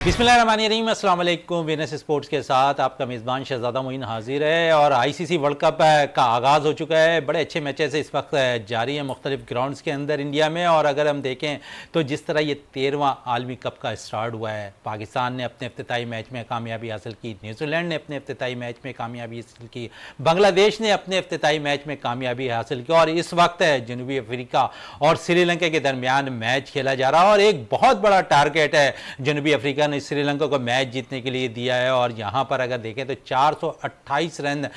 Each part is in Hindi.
बिस्मिल्लाहिर्रहमानिर्रहीम, अस्सलाम वालेकुम। वीनस स्पोर्ट्स के साथ आपका मेज़बान शहज़ादा मोइन हाजिर है और आईसीसी वर्ल्ड कप का आगाज़ हो चुका है। बड़े अच्छे मैचेस इस वक्त जारी हैं मुख्तलिफ ग्राउंड्स के अंदर इंडिया में। और अगर हम देखें तो जिस तरह ये 13वां आलमी कप का स्टार्ट हुआ है, पाकिस्तान ने अपने इफ्तिताई मैच में कामयाबी हासिल की, न्यूजीलैंड ने अपने इफ्तिताई मैच में कामयाबी हासिल की, बांग्लादेश ने अपने इफ्तिताई मैच में कामयाबी हासिल की और इस वक्त जनूबी अफ्रीका और श्रीलंका के दरमियान मैच खेला जा रहा है। और एक बहुत बड़ा टारगेट है जनूबी अफ्रीका ने श्रीलंका को मैच जीतने के लिए दिया है। और यहां पर अगर देखें तो 428 रन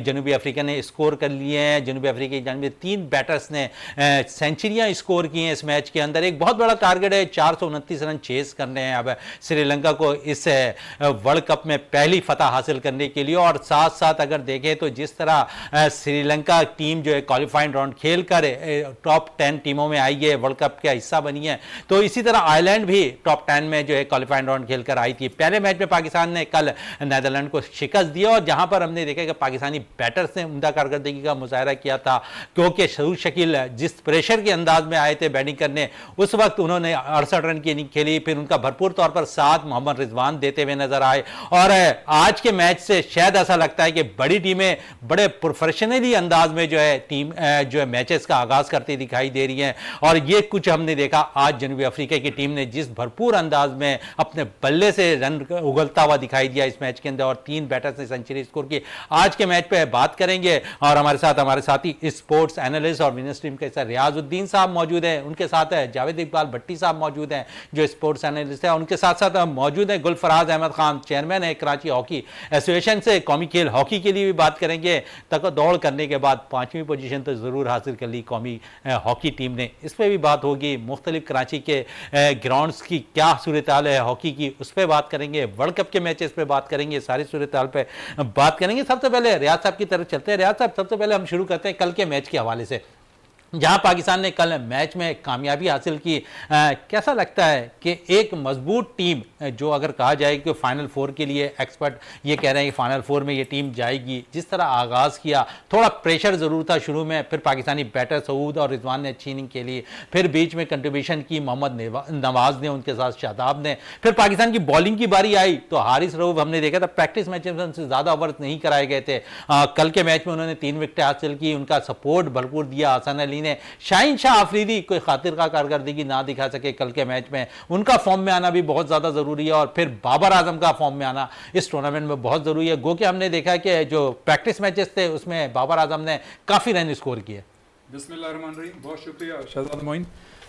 जनूबी अफ्रीका ने स्कोर कर लिए हैं। जनूबी अफ्रीका की जानिब 3 बैटर्स ने सेंचुरियां स्कोर की हैं इस मैच के अंदर। एक बहुत बड़ा टारगेट है, 429 रन चेस करने हैं अब श्रीलंका को इस वर्ल्ड कप में पहली फतह हासिल करने के लिए। और साथ साथ अगर देखें तो जिस तरह श्रीलंका टीम जो है क्वालिफाइंग राउंड खेल कर टॉप 10 टीमों में आई है, वर्ल्ड कप का हिस्सा बनी है, तो इसी तरह आयरलैंड भी टॉप 10 में जो है क्वालिफाइंग राउंड खेलकर आई थी। पहले मैच में पाकिस्तान ने कल नीदरलैंड को शिकस्त दी और जहां पर हमने देखा कि पाकिस्तानी बैटर्स ने उम्दा कारकर्दगी का मुजाहरा किया था, क्योंकि शरूर शकील जिस प्रेशर के अंदाज में आए थे बैटिंग करने, उस वक्त उन्होंने 68 रन की इनिंग खेली। फिर उनका भरपूर तौर पर साथ मोहम्मद रिजवान देते हुए नजर आए। और आज के मैच से शायद ऐसा लगता है कि बड़ी टीमें बड़े प्रोफेशनली अंदाज में जो है टीम जो है मैचेस का आगाज करती दिखाई दे रही है। और ये कुछ हमने देखा आज जनूबी अफ्रीका की टीम ने जिस भरपूर अंदाज में अपने बल्ले से रन उगलता हुआ दिखाई दिया इस मैच के अंदर और 3 बैटर्स ने सेंचुरी स्कोर की। आज के मैच पे बात करेंगे और हमारे साथी स्पोर्ट्स एनालिस्ट और विनर टीम के साथ रियाजुद्दीन साहब मौजूद हैं, उनके साथ जावेद इकबाल भट्टी साहब मौजूद हैं जो स्पोर्ट्स एनालिस्ट है, उनके साथ साथ मौजूद है गुलफराज अहमद खान, चेयरमैन है कराची हॉकी एसोसिएशन से। कौमी खेल हॉकी के लिए भी बात करेंगे। तक दौड़ करने के बाद 5वीं पोजीशन तो जरूर हासिल कर ली कौमी हॉकी टीम ने, इस पर भी बात होगी। मुख्तलिफ कराची के ग्राउंड्स की क्या सूरत हाल है हॉकी की, उस पर बात करेंगे। वर्ल्ड कप के मैचेस पे बात करेंगे, सारी सूरत हाल पे बात करेंगे। सबसे पहले रियाज साहब की तरफ चलते हैं। रियाज साहब, सबसे पहले हम शुरू करते हैं कल के मैच के हवाले से, जहां पाकिस्तान ने कल मैच में कामयाबी हासिल की। कैसा लगता है कि एक मजबूत टीम जो अगर कहा जाए कि फाइनल 4 के लिए एक्सपर्ट ये कह रहे हैं कि फाइनल 4 में ये टीम जाएगी, जिस तरह आगाज़ किया, थोड़ा प्रेशर ज़रूर था शुरू में, फिर पाकिस्तानी बैटर सऊद और रिजवान ने अच्छी इनिंग खेली, फिर बीच में कंट्रीब्यूशन की मोहम्मद नवाज ने, उनके साथ शादाब ने, फिर पाकिस्तान की बॉलिंग की बारी आई तो हारिस रऊफ हमने देखा था प्रैक्टिस मैच में उनसे ज़्यादा ओवर नहीं कराए गए थे। कल के मैच में उन्होंने 3 विकेट हासिल की, उनका सपोर्ट भरपूर दिया हसन अली ने। शाहीन शाह अफरीदी कोई खातिर का कारकर्दगी ना दिखा सके कल के मैच में, उनका फॉर्म में आना भी बहुत ज़्यादा ज़रूरी है। और फिर बाबर आजम का फॉर्म में आना इस टूर्नामेंट में बहुत ज़रूरी है। गो कि हमने देखा कि जो प्रैक्टिस मैचेस थे उसमें बाबर आजम ने काफ़ी रन स्कोर किए। बिस्मिल्लाहिर्रहमानिर्रहीम, बहुत शुक्रिया शहजादा मोइन।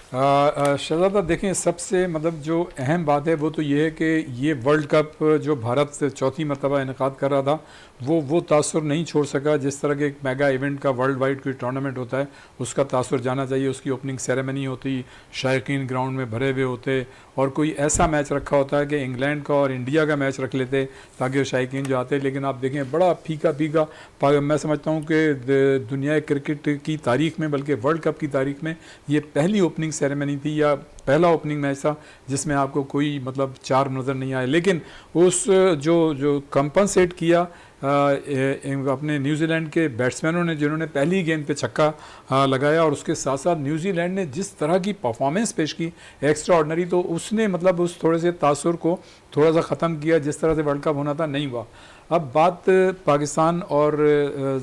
शहजादा देखें, सबसे मतलब जो अहम बात है वो तो ये है कि ये वर्ल्ड कप जो भारत से चौथी मरतबा इनेकाद कर रहा था वो तासुर नहीं छोड़ सका। जिस तरह के एक मेगा इवेंट का वर्ल्ड वाइड कोई टूर्नामेंट होता है उसका तासुर जाना चाहिए। उसकी ओपनिंग सेरेमनी होती, शायकीन ग्राउंड में भरे हुए होते और कोई ऐसा मैच रखा होता है कि इंग्लैंड का और इंडिया का मैच रख लेते ताकि शायकीन जो आते। लेकिन आप देखें बड़ा फीका फीका, मैं समझता हूँ कि दुनिया क्रिकेट की तारीख़ में, बल्कि वर्ल्ड कप की तारीख़ में ये पहली ओपनिंग सेरेमनी थी या पहला ओपनिंग मैच था जिसमें आपको कोई मतलब 4 नज़र नहीं आए। लेकिन उस जो कंपनसेट किया अपने न्यूजीलैंड के बैट्समैनों ने, जिन्होंने पहली गेंद पे छक्का लगाया, और उसके साथ साथ न्यूजीलैंड ने जिस तरह की परफॉर्मेंस पेश की एक्स्ट्रा ऑर्डनरी, तो उसने मतलब उस थोड़े से तासुर को थोड़ा सा ख़त्म किया। जिस तरह से वर्ल्ड कप होना था नहीं हुआ। अब बात पाकिस्तान और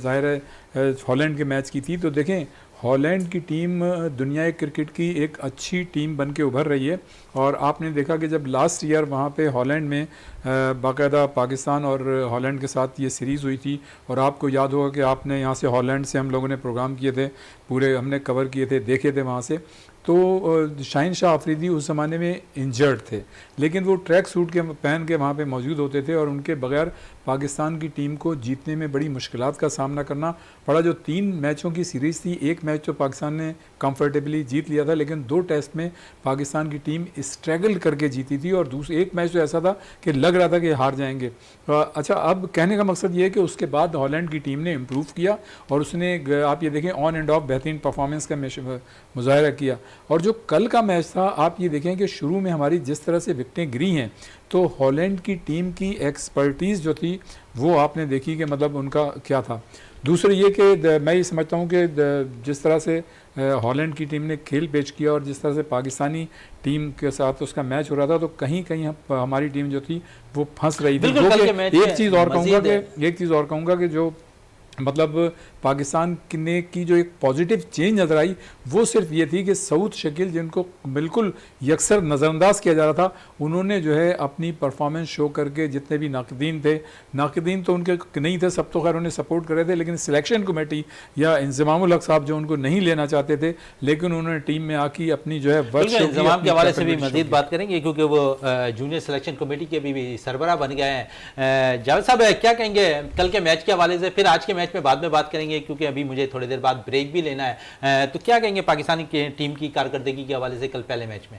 ज़ाहिर है हॉलैंड के मैच की थी, तो देखें हॉलैंड की टीम दुनिया क्रिकेट की एक अच्छी टीम बन के उभर रही है। और आपने देखा कि जब लास्ट ईयर वहाँ पे हॉलैंड में बाकायदा पाकिस्तान और हॉलैंड के साथ ये सीरीज़ हुई थी, और आपको याद होगा कि आपने यहाँ से हॉलैंड से हम लोगों ने प्रोग्राम किए थे, पूरे हमने कवर किए थे, देखे थे वहाँ से। तो शाहीन शाह अफरीदी उस ज़माने में इंजर्ड थे, लेकिन वो ट्रैक सूट के पहन के वहाँ पे मौजूद होते थे और उनके बगैर पाकिस्तान की टीम को जीतने में बड़ी मुश्किलात का सामना करना पड़ा। जो 3 मैचों की सीरीज़ थी, एक मैच तो पाकिस्तान ने कंफर्टेबली जीत लिया था, लेकिन 2 टेस्ट में पाकिस्तान की टीम स्ट्रगल करके जीती थी, और एक मैच तो ऐसा था कि लग रहा था कि हार जाएंगे। अच्छा, अब कहने का मकसद ये है कि उसके बाद हॉलैंड की टीम ने इम्प्रूव किया और उसने, आप ये देखें, ऑन एंड ऑफ बेहतरीन परफॉर्मेंस का मुजाहरा किया। और जो कल का मैच था, आप ये देखें कि शुरू में हमारी जिस तरह से विकेटें गिरी हैं, तो हॉलैंड की टीम की एक्सपर्टीज़ जो थी वो आपने देखी कि मतलब उनका क्या था। दूसरी ये कि मैं ये समझता हूँ कि जिस तरह से हॉलैंड की टीम ने खेल पेश किया और जिस तरह से पाकिस्तानी टीम के साथ उसका मैच हो रहा था, तो कहीं कहीं हमारी टीम जो थी वो फंस रही थी। बिल्कुल, कल के मैच में एक चीज़ और कहूँगा कि जो मतलब पाकिस्तान ने की जो एक पॉजिटिव चेंज नज़र आई वो सिर्फ ये थी कि सऊद शकील, जिनको बिल्कुल यकसर नज़रअंदाज किया जा रहा था, उन्होंने जो है अपनी परफॉर्मेंस शो करके जितने भी नाकदीन तो उनके नहीं थे, सब तो खैर उन्हें सपोर्ट कर रहे थे, लेकिन सिलेक्शन कमेटी या इंज़मामुल हक साहब जो उनको नहीं लेना चाहते थे, लेकिन उन्होंने टीम में आके अपनी जो है वर्क शो इंतजाम के हवाले से भी मजीद बात करेंगे, क्योंकि वो जूनियर सिलेक्शन कमेटी के भी सरबराह बन गए हैं। जावेद साहब क्या कहेंगे कल के मैच के हवाले से, फिर आज के मैच में बाद में बात करेंगे क्योंकि अभी मुझे थोड़ी देर बाद ब्रेक भी लेना है। तो क्या कहेंगे पाकिस्तानी टीम की कारकर्दगी के हवाले से कल पहले मैच में?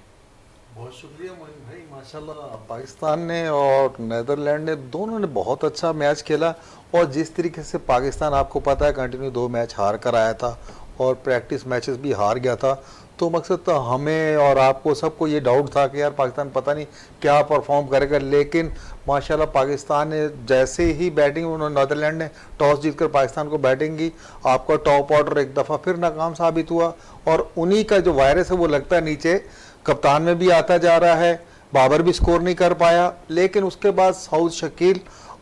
बहुत शुक्रिया मोइन भाई, माशाल्लाह पाकिस्तान ने और नीदरलैंड ने दोनों ने बहुत अच्छा मैच खेला। और जिस तरीके से पाकिस्तान, आपको पता है, कंटिन्यू 2 मैच हार कर आया था और प्रैक्टिस मैचेस भी हार गया था, तो मकसद तो हमें और आपको सबको ये डाउट था कि यार पाकिस्तान पता नहीं क्या परफॉर्म करेगा। लेकिन माशाल्लाह पाकिस्तान ने जैसे ही बैटिंग, उन्होंने नीदरलैंड ने टॉस जीतकर पाकिस्तान को बैटिंग की, आपका टॉप ऑर्डर एक दफ़ा फिर नाकाम साबित हुआ। और उन्हीं का जो वायरस है वो लगता है नीचे कप्तान में भी आता जा रहा है। बाबर भी स्कोर नहीं कर पाया, लेकिन उसके बाद सऊद शकील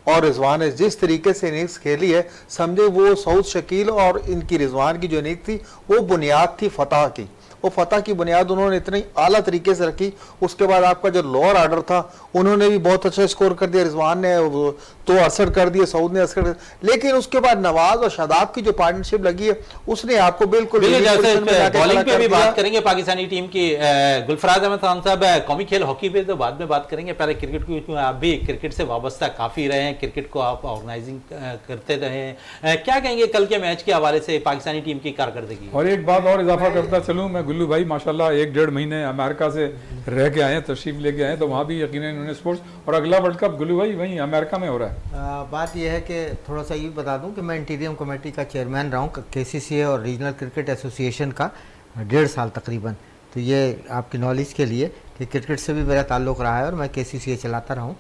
और रिजवान ने जिस तरीके से इनिंग्स खेली है, समझे वो सऊद शकील और इनकी रिजवान की जो इनिंग्स थी वो बुनियाद थी फतह की। वो फतह की बुनियाद उन्होंने इतनी आला तरीके से रखी। उसके बाद आपका जो लोअर ऑर्डर था उन्होंने भी बहुत अच्छा स्कोर कर दिया, रिजवान ने तो 68 कर दिए, सऊद ने 68 कर, लेकिन उसके बाद नवाज और शादाब की जो पार्टनरशिप लगी है उसने आपको बिल्कुल बॉलिंग पे भी बात करेंगे पाकिस्तानी टीम की। गुलफराज अहमद खान साहब, कौमी खेल हॉकी पे तो बाद में बात करेंगे, पहले क्रिकेट की, आप भी क्रिकेट से वाबस्ता काफ़ी रहे हैं, क्रिकेट को आप ऑर्गेनाइजिंग करते रहे हैं, क्या कहेंगे कल के मैच के हवाले से पाकिस्तानी टीम की कारकर्दगी? और एक बात और इजाफा करता चलूँ मैं, गुल्लू भाई माशाल्लाह 1-1.5 महीने अमेरिका से रह के आए हैं, तशरीफ लेके आए, तो वहाँ भी यकीनन इन्होंने स्पोर्ट्स, और अगला वर्ल्ड कप गुल्लू भाई वहीं अमेरिका में हो रहा है। बात यह है कि थोड़ा सा ये बता दूं कि मैं इंटीरियम कमेटी का चेयरमैन रहा हूँ KCCA और रीजनल क्रिकेट एसोसिएशन का 1.5 साल तकरीबन। तो ये आपकी नॉलेज के लिए कि क्रिकेट से भी मेरा ताल्लुक़ रहा है और मैं KCCA चलाता रहा हूँ।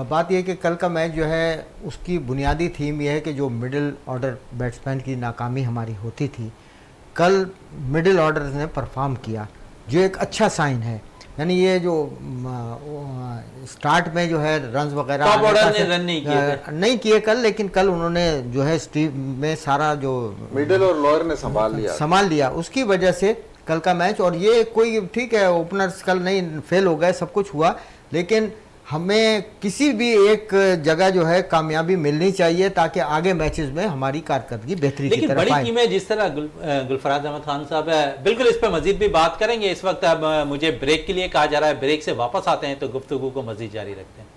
बात यह है कि कल का मैच जो है उसकी बुनियादी थीम यह है कि जो मिडिल ऑर्डर बैट्समैन की नाकामी हमारी होती थी, कल मिडिल ऑर्डर ने परफॉर्म किया, जो एक अच्छा साइन है। यानी ये जो स्टार्ट में जो है रन्स वगैरह रन नहीं किए कल, लेकिन कल उन्होंने जो है स्टीव में सारा जो मिडिल और लोअर ने संभाल लिया उसकी वजह से कल का मैच। और ये कोई ठीक है, ओपनर्स कल नहीं फेल हो गए, सब कुछ हुआ, लेकिन हमें किसी भी एक जगह जो है कामयाबी मिलनी चाहिए ताकि आगे मैचेस में हमारी कारकर्दगी बेहतरी की तरफ आए। बड़ी टीमें जिस तरह गुलफराज अहमद खान साहब है, बिल्कुल इस पर मजीद भी बात करेंगे। इस वक्त अब मुझे ब्रेक के लिए कहा जा रहा है, ब्रेक से वापस आते हैं तो गुफ्तगू को मजीद जारी रखते हैं।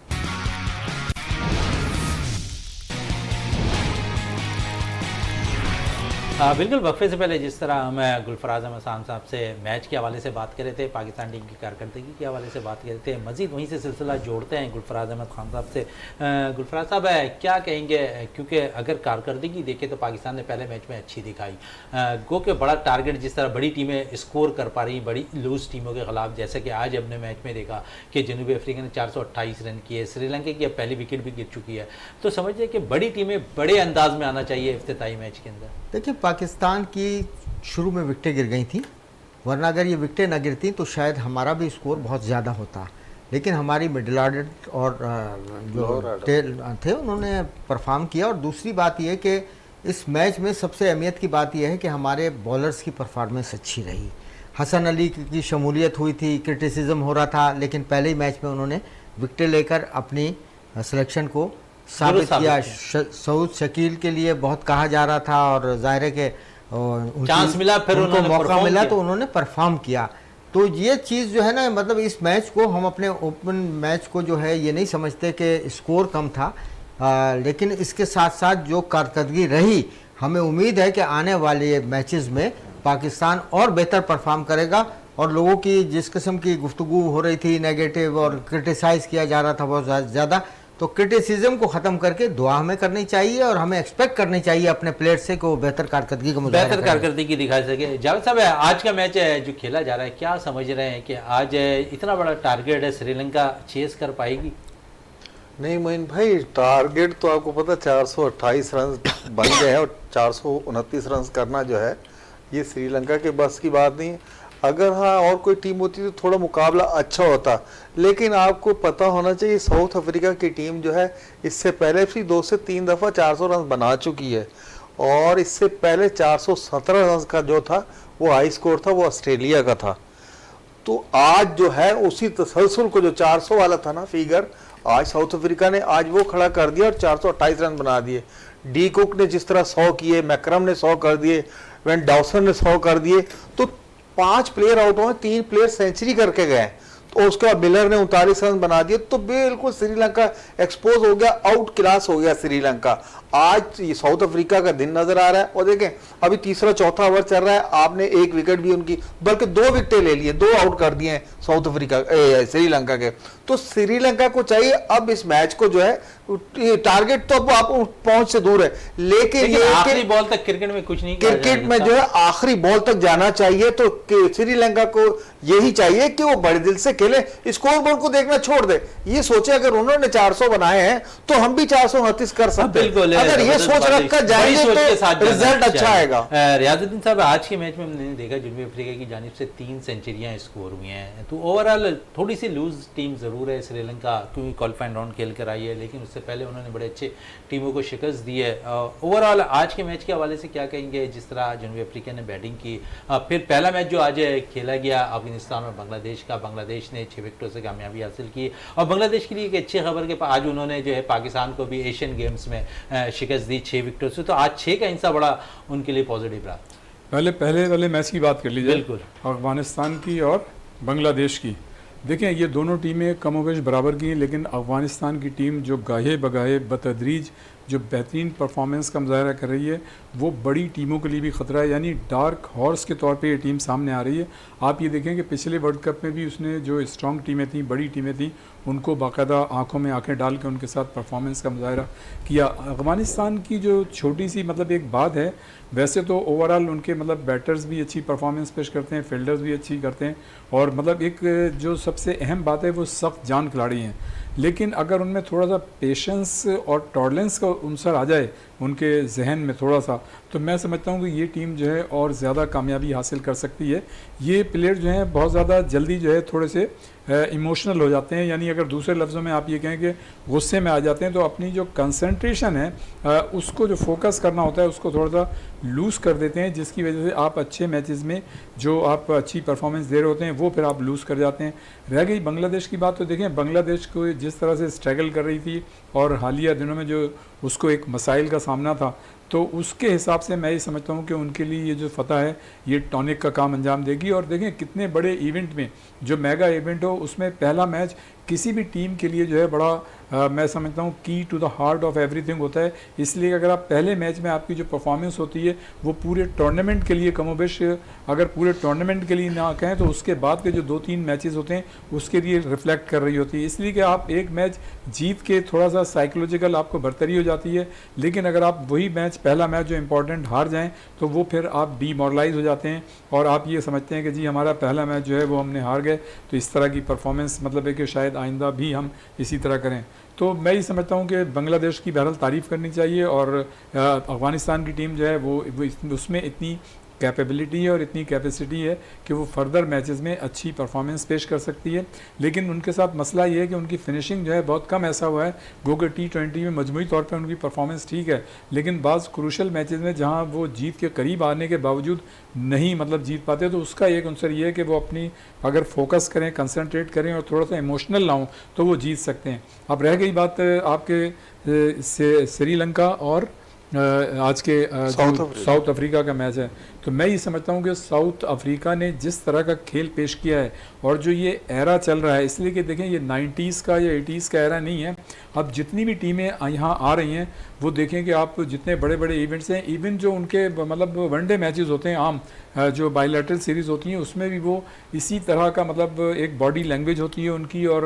बिल्कुल वक्फे से पहले जिस तरह हम गुलफराज अहमद खान साहब से मैच के हवाले से बात कर रहे थे, पाकिस्तान टीम की कारकर्दगी के हवाले से बात कर रहे थे, मजीद वहीं से सिलसिला जोड़ते हैं गुलफराज अहमद खान साहब से। गुलफराज साहब क्या कहेंगे, क्योंकि अगर कारकर्दगी देखें तो पाकिस्तान ने पहले मैच में अच्छी दिखाई, गो के बड़ा टारगेट जिस तरह बड़ी टीमें स्कोर कर पा रही, बड़ी लूज टीमों के खिलाफ, जैसे कि आज हमने मैच में देखा कि जनूबी अफ्रीका ने 428 रन किए, श्रीलंका की पहली विकेट भी गिर चुकी है, तो समझिए कि बड़ी टीमें बड़े अंदाज में आना चाहिए इफ्तिताई मैच के अंदर। देखिए पाकिस्तान की शुरू में विकटें गिर गई थी, वरना अगर ये विकटें ना गिरती तो शायद हमारा भी स्कोर बहुत ज़्यादा होता, लेकिन हमारी मिडिल ऑर्डर और जो थे उन्होंने परफॉर्म किया। और दूसरी बात यह कि इस मैच में सबसे अहमियत की बात यह है कि हमारे बॉलर्स की परफॉर्मेंस अच्छी रही। हसन अली की शमूलियत हुई थी, क्रिटिसिज्म हो रहा था, लेकिन पहले ही मैच में उन्होंने विकटें लेकर अपनी सिलेक्शन को साबित किया। सऊद शकील के लिए बहुत कहा जा रहा था और जाहिर है कि चांस मिला, फिर उनको मौका मिला तो उन्होंने परफॉर्म किया। तो ये चीज़ जो है ना, मतलब इस मैच को हम अपने ओपन मैच को जो है ये नहीं समझते कि स्कोर कम था, लेकिन इसके साथ साथ जो कारकर्दगी रही, हमें उम्मीद है कि आने वाले मैचेस में पाकिस्तान और बेहतर परफॉर्म करेगा। और लोगों की जिस किस्म की गुफ्तगू हो रही थी नेगेटिव और क्रिटिसाइज़ किया जा रहा था बहुत ज़्यादा, तो क्रिटिसिज्म को ख़त्म करके दुआ हमें करनी चाहिए और हमें एक्सपेक्ट करनी चाहिए अपने प्लेयर से कि वो बेहतर कारकर्दगी को बेहतर कारकर्दगी दिखा सके। जावेद साहब आज का मैच है जो खेला जा रहा है, क्या समझ रहे हैं कि आज इतना बड़ा टारगेट है, श्रीलंका चेस कर पाएगी? नहीं मोइन भाई, टारगेट तो आपको पता 428 रन बन गए हैं और 429 रन करना जो है ये श्रीलंका के बस की बात नहीं है। अगर हाँ और कोई टीम होती तो थोड़ा मुकाबला अच्छा होता, लेकिन आपको पता होना चाहिए साउथ अफ्रीका की टीम जो है इससे पहले भी 2 से 3 दफ़ा 400 रन बना चुकी है, और इससे पहले 417 रन का जो था वो हाई स्कोर था, वो ऑस्ट्रेलिया का था। तो आज जो है उसी तसलसल को जो 400 वाला था ना फिगर, आज साउथ अफ्रीका ने आज वो खड़ा कर दिया और 428 रन बना दिए। डी कुक ने जिस तरह 100 किए, मैक्रम ने 100 कर दिए, वेन डॉसन ने 100 कर दिए, तो 5 प्लेयर आउट हुए, 3 प्लेयर सेंचुरी करके गए, तो उसके बाद मिलर ने 39 रन बना दिए। तो बिल्कुल श्रीलंका एक्सपोज हो गया, आउट क्लास हो गया श्रीलंका। आज ये साउथ अफ्रीका का दिन नजर आ रहा है, और देखें अभी तीसरा चौथा ओवर चल रहा है, आपने 1 विकेट भी उनकी, बल्कि 2 विकेटें ले लिए, 2 आउट कर दिए हैं साउथ अफ्रीका श्रीलंका के। तो श्रीलंका को चाहिए अब इस मैच को जो है, टारगेट तो अब आप पहुंच से दूर है, लेकिन ये आखिरी बॉल तक क्रिकेट में कुछ नहीं, क्रिकेट में जो है आखिरी बॉल तक जाना चाहिए। तो श्रीलंका को यही चाहिए कि वो बड़े दिल से खेले, स्कोर बोर्ड को देखना छोड़ दे, ये सोचे अगर उन्होंने 400 बनाए हैं तो हम भी 429 कर सकते हैं। अगर ये सोच रखकर जाएंगे तो रिजल्ट अच्छा आएगा। रियाजुद्दीन साहब, आज के मैच में हमने देखा जनूबी अफ्रीका की जानिब से 3 सेंचुरियां स्कोर हुई हैं, तो ओवरऑल थोड़ी सी लूज टीम जरूर है श्रीलंका, क्योंकि क्वालिफाइंग राउंड खेल कर आई है, लेकिन उससे पहले उन्होंने बड़े अच्छे टीमों को शिकस्त दी है। ओवरऑल आज के मैच के हवाले से क्या कहेंगे, जिस तरह जनूबी अफ्रीका ने बैटिंग की, फिर पहला मैच जो आज खेला गया अफगानिस्तान और बांग्लादेश का, बांग्लादेश ने 6 विकेटों से कामयाबी हासिल की, और बांग्लादेश के लिए एक अच्छी खबर के आज उन्होंने जो है पाकिस्तान को भी एशियन गेम्स में शिकस्त दी 6 विकेटों से, तो आज 6 का हिस्सा बड़ा उनके लिए पॉजिटिव रहा। पहले वाले मैच की बात कर लीजिए, बिल्कुल, अफगानिस्तान की और बांग्लादेश की। देखें ये दोनों टीमें कमोबेश बराबर की हैं, लेकिन अफगानिस्तान की टीम जो गाहे बगाहे बतदरीज जो बेहतरीन परफॉर्मेंस का मुजाहरा कर रही है, वो बड़ी टीमों के लिए भी ख़तरा है, यानी डार्क हॉर्स के तौर पे ये टीम सामने आ रही है। आप ये देखें कि पिछले वर्ल्ड कप में भी उसने जो स्ट्रॉन्ग टीमें थीं, बड़ी टीमें थीं, उनको बाकायदा आंखों में आंखें डाल के उनके साथ परफॉर्मेंस का मुजाहरा किया। अफगानिस्तान की जो छोटी सी मतलब एक बात है, वैसे तो ओवरऑल उनके मतलब बैटर्स भी अच्छी परफॉर्मेंस पेश करते हैं, फील्डर्स भी अच्छी करते हैं, और मतलब एक जो सबसे अहम बात है वो सख्त जान खिलाड़ी हैं, लेकिन अगर उनमें थोड़ा सा पेशेंस और टॉलरेंस का अंसर आ जाए उनके जहन में थोड़ा सा, तो मैं समझता हूँ कि ये टीम जो है और ज़्यादा कामयाबी हासिल कर सकती है। ये प्लेयर जो हैं बहुत ज़्यादा जल्दी जो है थोड़े से इमोशनल हो जाते हैं, यानी अगर दूसरे लफ्ज़ों में आप ये कहें कि गुस्से में आ जाते हैं, तो अपनी जो कंसंट्रेशन है उसको जो फोकस करना होता है उसको थोड़ा सा लूज़ कर देते हैं, जिसकी वजह से आप अच्छे मैचेस में जो आप अच्छी परफॉर्मेंस दे रहे होते हैं वो फिर आप लूज़ कर जाते हैं। रह गई बांग्लादेश की बात, तो देखें बांग्लादेश को जिस तरह से स्ट्रगल कर रही थी और हालिया दिनों में जो उसको एक मसाइल का सामना था, तो उसके हिसाब से मैं ये समझता हूँ कि उनके लिए ये जो फतह है ये टॉनिक का काम अंजाम देगी। और देखें कितने बड़े इवेंट में, जो मेगा इवेंट हो, उसमें पहला मैच किसी भी टीम के लिए जो है बड़ा मैं समझता हूँ की to the heart of everything होता है। इसलिए अगर आप पहले मैच में आपकी जो परफॉर्मेंस होती है वो पूरे टूर्नामेंट के लिए कमोबेश, अगर पूरे टूर्नामेंट के लिए ना कहें तो उसके बाद के जो 2-3 मैचेस होते हैं उसके लिए रिफ्लेक्ट कर रही होती है। इसलिए कि आप एक मैच जीत के थोड़ा सा साइकोलॉजिकल आपको बरतरी हो जाती है, लेकिन अगर आप वही मैच पहला मैच जो इंपॉर्टेंट हार जाएं तो वो फिर आप डीमोरलाइज हो जाते हैं और आप ये समझते हैं कि जी हमारा पहला मैच जो है वो हमने हार गए, तो इस तरह की परफॉर्मेंस मतलब है कि शायद आइंदा भी हम इसी तरह करें। तो मैं ये समझता हूँ कि बांग्लादेश की बहरहाल तारीफ़ करनी चाहिए, और अफ़गानिस्तान की टीम जो है वो उसमें इतनी कैपेबिलिटी है और इतनी कैपेसिटी है कि वो फर्दर मैचेस में अच्छी परफॉर्मेंस पेश कर सकती है। लेकिन उनके साथ मसला ये है कि उनकी फिनिशिंग जो है बहुत कम ऐसा हुआ है, गो कि T20 में मजमूई तौर पर उनकी परफॉर्मेंस ठीक है, लेकिन बाज़ क्रूशल मैचेस में जहां वो जीत के करीब आने के बावजूद नहीं मतलब जीत पाते, तो उसका एक अंसर ये है कि वो अपनी अगर फोकस करें, कंसनट्रेट करें और थोड़ा सा इमोशनल ना हों तो वो जीत सकते हैं। अब रह गई बात आपके श्रीलंका और आज के साउथ अफ्रीका का मैच है, तो मैं ये समझता हूँ कि साउथ अफ्रीका ने जिस तरह का खेल पेश किया है और जो ये एरा चल रहा है, इसलिए कि देखें ये 90s का या 80s का एरा नहीं है। अब जितनी भी टीमें यहाँ आ रही हैं वो देखें कि आप जितने बड़े बड़े इवेंट्स हैं, इवन जो उनके मतलब वनडे मैचेस होते हैं, आम जो बायलैटरल सीरीज़ होती हैं, उसमें भी वो इसी तरह का मतलब एक बॉडी लैंग्वेज होती है उनकी और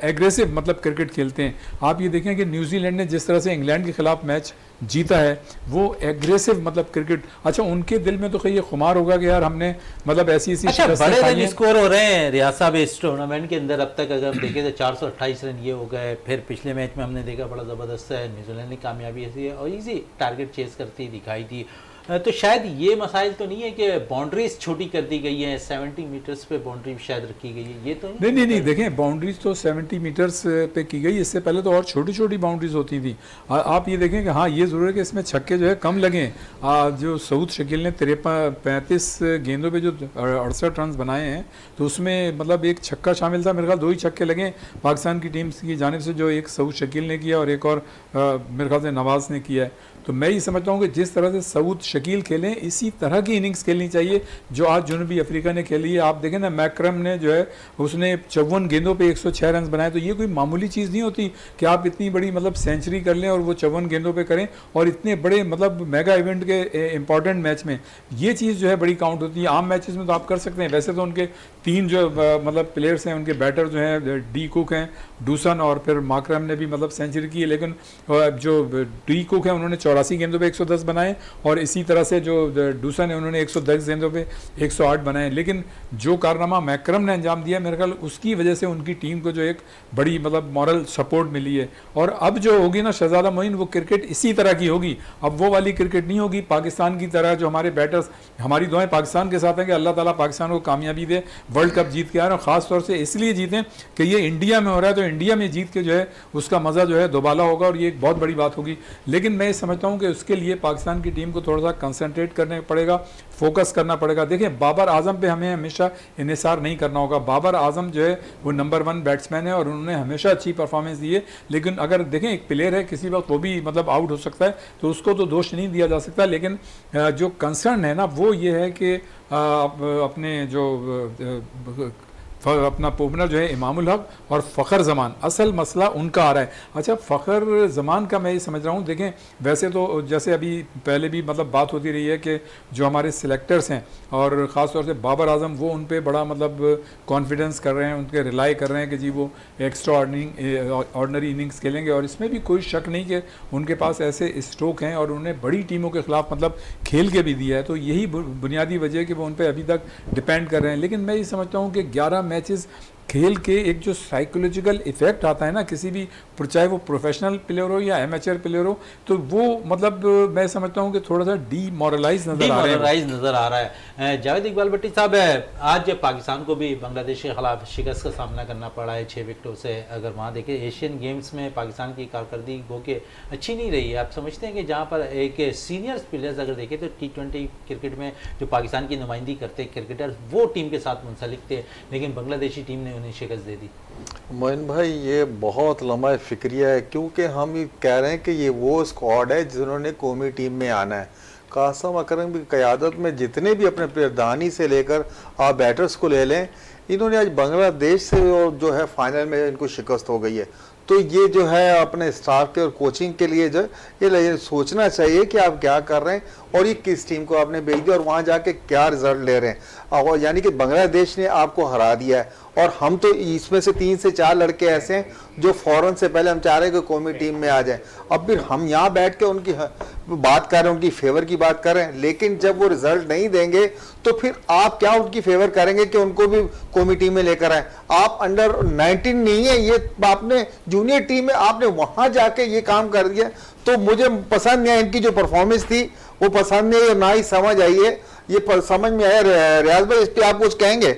एग्रेसिव मतलब क्रिकेट खेलते हैं। आप ये देखें कि न्यूजीलैंड ने जिस तरह से इंग्लैंड के ख़िलाफ़ मैच जीता है, वो एग्रेसिव मतलब क्रिकेट। अच्छा, उनके दिल में तो कहीं ये खुमार होगा कि यार हमने मतलब ऐसी अच्छा शिकस्तें बड़े खाई रन हैं। स्कोर हो रहे हैं रियाज साहब इस टूर्नामेंट के अंदर। अब तक अगर हम देखें तो 428 रन ये हो गए। फिर पिछले मैच में हमने देखा बड़ा ज़बरदस्त है, न्यूजीलैंड ने कामयाबी ऐसी है और इजी टारगेट चेस करती दिखाई दी। तो शायद ये मसाइल तो नहीं है कि बाउंड्रीज छोटी कर दी गई हैं, 70 मीटर्स पे बाउंड्री शायद रखी गई है, ये तो नहीं, देखें बाउंड्रीज तो 70 मीटर्स पे की गई, इससे पहले तो और छोटी छोटी बाउंड्रीज होती थी। आप ये देखें कि हाँ ये ज़रूर है कि इसमें छक्के जो है कम लगे। जो सऊद शकील ने 35 गेंदों पे जो 68 रन बनाए हैं, तो उसमें मतलब एक छक्का शामिल था, मेरे ख्याल 2 ही छक्के लगे पाकिस्तान की टीम की जानिब से, जो एक सऊद शकील ने किया और एक और मेरे ख्याल से नवाज़ ने किया है। तो मैं ये समझता हूँ कि जिस तरह से सऊद शकील खेलें इसी तरह की इनिंग्स खेलनी चाहिए जो आज जनूबी अफ्रीका ने खेली है। आप देखें ना, मैक्रम ने जो है उसने 54 गेंदों पे 106 रन बनाए। तो ये कोई मामूली चीज़ नहीं होती कि आप इतनी बड़ी मतलब सेंचुरी कर लें और वो 54 गेंदों पे करें, और इतने बड़े मतलब मेगा इवेंट के इंपॉर्टेंट मैच में ये चीज़ जो है बड़ी काउंट होती है। आम मैचेस में तो आप कर सकते हैं। वैसे तो उनके 3 जो मतलब प्लेयर्स हैं, उनके बैटर जो हैं, डी कुक हैं, डूसन और फिर माक्रम ने भी मतलब सेंचुरी की है, लेकिन जो डी कुक है उन्होंने 84 गेंदों पे 110 बनाए, और इसी तरह से जो डूसन है उन्होंने 110 गेंदों पे 108 बनाए। लेकिन जो कारनामा मैक्रम ने अंजाम दिया, मेरे ख्याल उसकी वजह से उनकी टीम को जो एक बड़ी मतलब मॉरल सपोर्ट मिली है। और अब जो होगी ना शहजादा मोइन, वो क्रिकेट इसी तरह की होगी। अब वो वाली क्रिकेट नहीं होगी पाकिस्तान की तरह। जो हमारे बैटर्स, हमारी दुआएं पाकिस्तान के साथ हैं कि अल्लाह ताला पाकिस्तान को कामयाबी दे, वर्ल्ड कप जीत के आ रहे हैं, ख़ास तौर से इसलिए जीतें कि ये इंडिया में हो रहा है, तो इंडिया में जीत के जो है उसका मज़ा जो है दोबाला होगा, और ये एक बहुत बड़ी बात होगी। लेकिन मैं ये समझता हूँ कि उसके लिए पाकिस्तान की टीम को थोड़ा सा कंसंट्रेट करने पड़ेगा, फोकस करना पड़ेगा। देखें, बाबर आजम पे हमें हमेशा इन्हिसार नहीं करना होगा। बाबर आजम जो है वो नंबर 1 बैट्समैन है और उन्होंने हमेशा अच्छी परफॉर्मेंस दी है। लेकिन अगर देखें एक प्लेयर है, किसी वक्त वो भी मतलब आउट हो सकता है, तो उसको तो दोष नहीं दिया जा सकता। लेकिन जो कंसर्न है ना वो ये है कि अपने जो अपना ओपनर जो है इमामुल हक और फ़खर ज़मान, असल मसला उनका आ रहा है। अच्छा, फ़खर ज़मान का मैं ये समझ रहा हूँ, देखें वैसे तो जैसे अभी पहले भी मतलब बात होती रही है कि जो हमारे सिलेक्टर्स हैं और ख़ास तौर से बाबर आजम, वो उन पे बड़ा मतलब कॉन्फिडेंस कर रहे हैं, उनके रिलाई कर रहे हैं कि जी वो एक्स्ट्रा ऑर्डनरी इनिंग्स खेलेंगे। और इसमें भी कोई शक नहीं कि उनके पास ऐसे स्ट्रोक हैं और उन्हें बड़ी टीमों के ख़िलाफ़ मतलब खेल के भी दिया है। तो यही बुनियादी वजह है कि वो उन पर अभी तक डिपेंड कर रहे हैं। लेकिन मैं ये समझता हूँ कि 11 मैचेस खेल के एक जो साइकोलॉजिकल इफेक्ट आता है ना किसी भी, चाहे वो प्रोफेशनल प्लेयर हो या एमेचर प्लेयर हो, तो वो मतलब मैं समझता हूँ कि थोड़ा सा डीमोरलाइज नजर आ रहा है। जावेद इकबाल भट्टी साहब, आज पाकिस्तान को भी बांग्लादेश के खिलाफ शिकस्त का सामना करना पड़ा है 6 विकेटों से। अगर वहाँ देखें एशियन गेम्स में पाकिस्तान की कारकर्दगी वो के अच्छी नहीं रही है। आप समझते हैं कि जहाँ पर एक सीनियर प्लेयर्स अगर देखें तो T20 क्रिकेट में जो पाकिस्तान की नुमाइंदगी करते क्रिकेटर वो टीम के साथ मुंसलिक थे, लेकिन बांग्लादेशी टीम ने उन्हें शिकस्त दे दी। मोइन भाई, ये बहुत लम्हा फिक्रिया है, क्योंकि हम ये कह रहे हैं कि ये वो स्क्वाड है जिन्होंने कौमी टीम में आना है। कासम अकरम की क़यादत में जितने भी अपने प्लेयर, दानी से लेकर आप बैटर्स को ले लें, इन्होंने आज बांग्लादेश से जो है फाइनल में इनको शिकस्त हो गई है। तो ये जो है अपने स्टाफ के और कोचिंग के लिए जो ये सोचना चाहिए कि आप क्या कर रहे हैं और ये किस टीम को आपने भेज दिया और वहाँ जाके क्या रिजल्ट ले रहे हैं। और यानी कि बांग्लादेश ने आपको हरा दिया है, और हम तो इसमें से 3 से 4 लड़के ऐसे हैं जो फौरन से पहले हम चाह रहे हैं कि कौमी टीम में आ जाए। अब फिर हम यहाँ बैठ के उनकी बात कर रहे हैं, उनकी फेवर की बात कर रहे हैं, लेकिन जब वो रिजल्ट नहीं देंगे तो फिर आप क्या उनकी फेवर करेंगे कि उनको भी कौमी टीम में लेकर आए। आप अंडर 19 नहीं है, ये आपने जूनियर टीम में आपने वहां जाके ये काम कर दिया। तो मुझे पसंद नहीं आया, इनकी जो परफॉर्मेंस थी वो पसंद नहीं, ना ही समझ आई है। ये समझ में आया रियाज भाई, इस पर आप कुछ कहेंगे?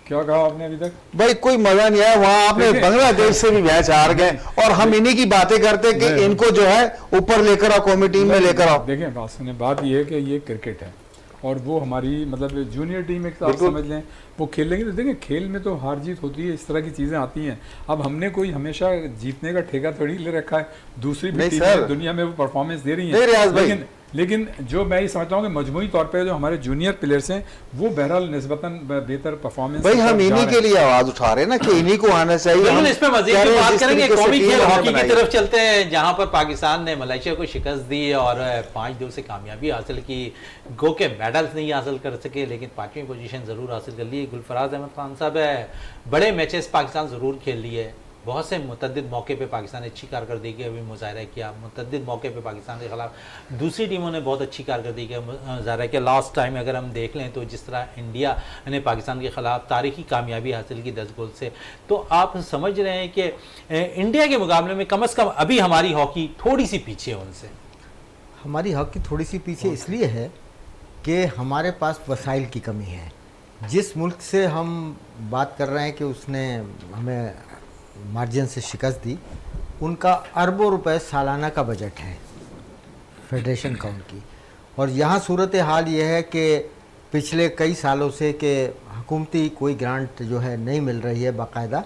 क्या कहा आपने अभी तक? भाई कोई मजा नहीं आया, वहां आपने बांग्लादेश से भी मैच हार गए और हम इन्हीं की बातें करते कि इनको जो है ऊपर लेकर आओ, कौमी टीम में लेकर आओ। देखें बात ये है कि ये क्रिकेट है और वो हमारी मतलब जूनियर टीम एक आप समझ लें वो खेल लेंगे। तो देखें खेल में तो हार जीत होती है, इस तरह की चीज़ें आती हैं। अब हमने कोई हमेशा जीतने का ठेका थोड़ी ले रखा है, दूसरी भी टीमें दुनिया में वो परफॉर्मेंस दे रही हैं। लेकिन जो मैं ये समझता हूँ कि मजमूई तौर पे जो हमारे जूनियर प्लेयर्स हैं वो बहरहाल निस्बतन बेहतर परफॉर्मेंस। भाई हम इन्हीं के लिए आवाज उठा रहे हैं ना कि इन्हीं को आना चाहिए। इस पे मजीद बात करेंगे, कौमी खेल हॉकी की तरफ चलते हैं जहां पर पाकिस्तान ने मलेशिया को शिकस्त दी और 5-2 से कामयाबी हासिल की। गो के मेडल्स नहीं हासिल कर सके लेकिन 5वीं पोजीशन जरूर हासिल कर ली। गुलफराज अहमद खान साहब, बड़े मैचेस पाकिस्तान जरूर खेल लिए, बहुत से मुतद्दिद मौके पे पाकिस्तान ने अच्छी कारकर्दगी का भी मुजाहरा किया, मुतद्दिद मौके पे पाकिस्तान के ख़िलाफ़ दूसरी टीमों ने बहुत अच्छी कारकर्दगी का मुजाहरा किया। लास्ट टाइम अगर हम देख लें तो जिस तरह इंडिया ने पाकिस्तान के ख़िलाफ़ तारीखी कामयाबी हासिल की 10 गोल से, तो आप समझ रहे हैं कि इंडिया के मुकाबले में कम से कम अभी हमारी हॉकी थोड़ी सी पीछे है उनसे। हमारी हॉकी थोड़ी सी पीछे इसलिए है कि हमारे पास वसाइल की कमी है। जिस मुल्क से हम बात कर रहे हैं कि उसने हमें मार्जिन से शिकस्त दी, उनका अरबों रुपए सालाना का बजट है फेडरेशन का उनकी, और यहाँ सूरत हाल ये है कि पिछले कई सालों से कि हुकूमती कोई ग्रांट जो है नहीं मिल रही है बाकायदा,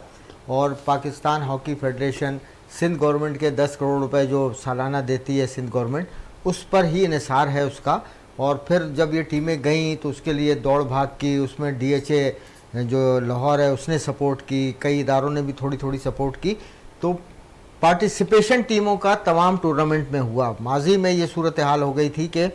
और Pakistan hockey federation Sindh government के 10 करोड़ रुपए जो सालाना देती है सिंध गवर्नमेंट, उस पर ही इन्हिसार है उसका। और फिर जब ये टीमें गईं तो उसके लिए दौड़ भाग की, उसमें DHA जो लाहौर है उसने सपोर्ट की, कई इदारों ने भी थोड़ी थोड़ी सपोर्ट की, तो पार्टिसिपेशन टीमों का तमाम टूर्नामेंट में हुआ। माजी में ये सूरत हाल हो गई थी कि